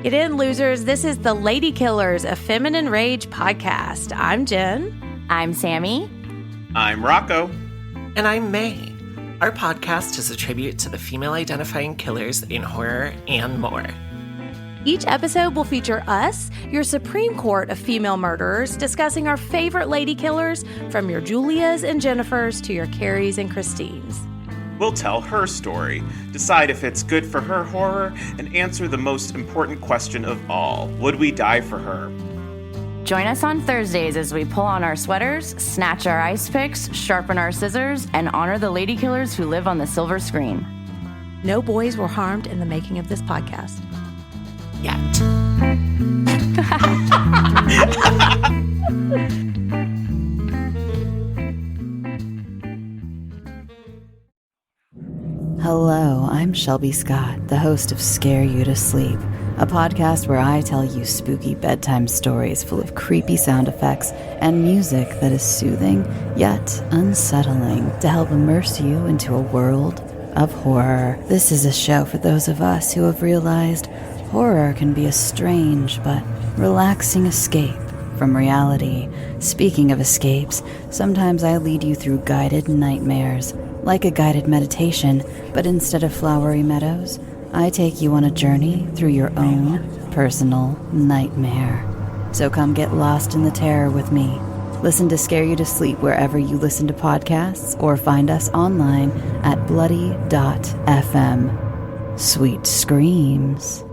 Get in, losers. This is the Lady Killers, a Feminine Rage podcast. I'm Jen. I'm Sammy. I'm Rocco. And I'm May. Our podcast is a tribute to the female-identifying killers in horror and more. Each episode will feature us, your Supreme Court of female murderers, discussing our favorite lady killers, from your Julias and Jennifers to your Carries and Christines. We'll tell her story, decide if it's good for her horror, and answer the most important question of all: would we die for her? Join us on Thursdays as we pull on our sweaters, snatch our ice picks, sharpen our scissors, and honor the lady killers who live on the silver screen. No boys were harmed in the making of this podcast. Yet. Hello, I'm Shelby Scott, the host of Scare You to Sleep, a podcast where I tell you spooky bedtime stories full of creepy sound effects and music that is soothing yet unsettling to help immerse you into a world of horror. This is a show for those of us who have realized horror can be a strange but relaxing escape from reality. Speaking of escapes, sometimes I lead you through guided nightmares, like a guided meditation, but instead of flowery meadows, I take you on a journey through your own personal nightmare. So come get lost in the terror with me. Listen to Scare You to Sleep wherever you listen to podcasts, or find us online at bloody.fm. Sweet screams.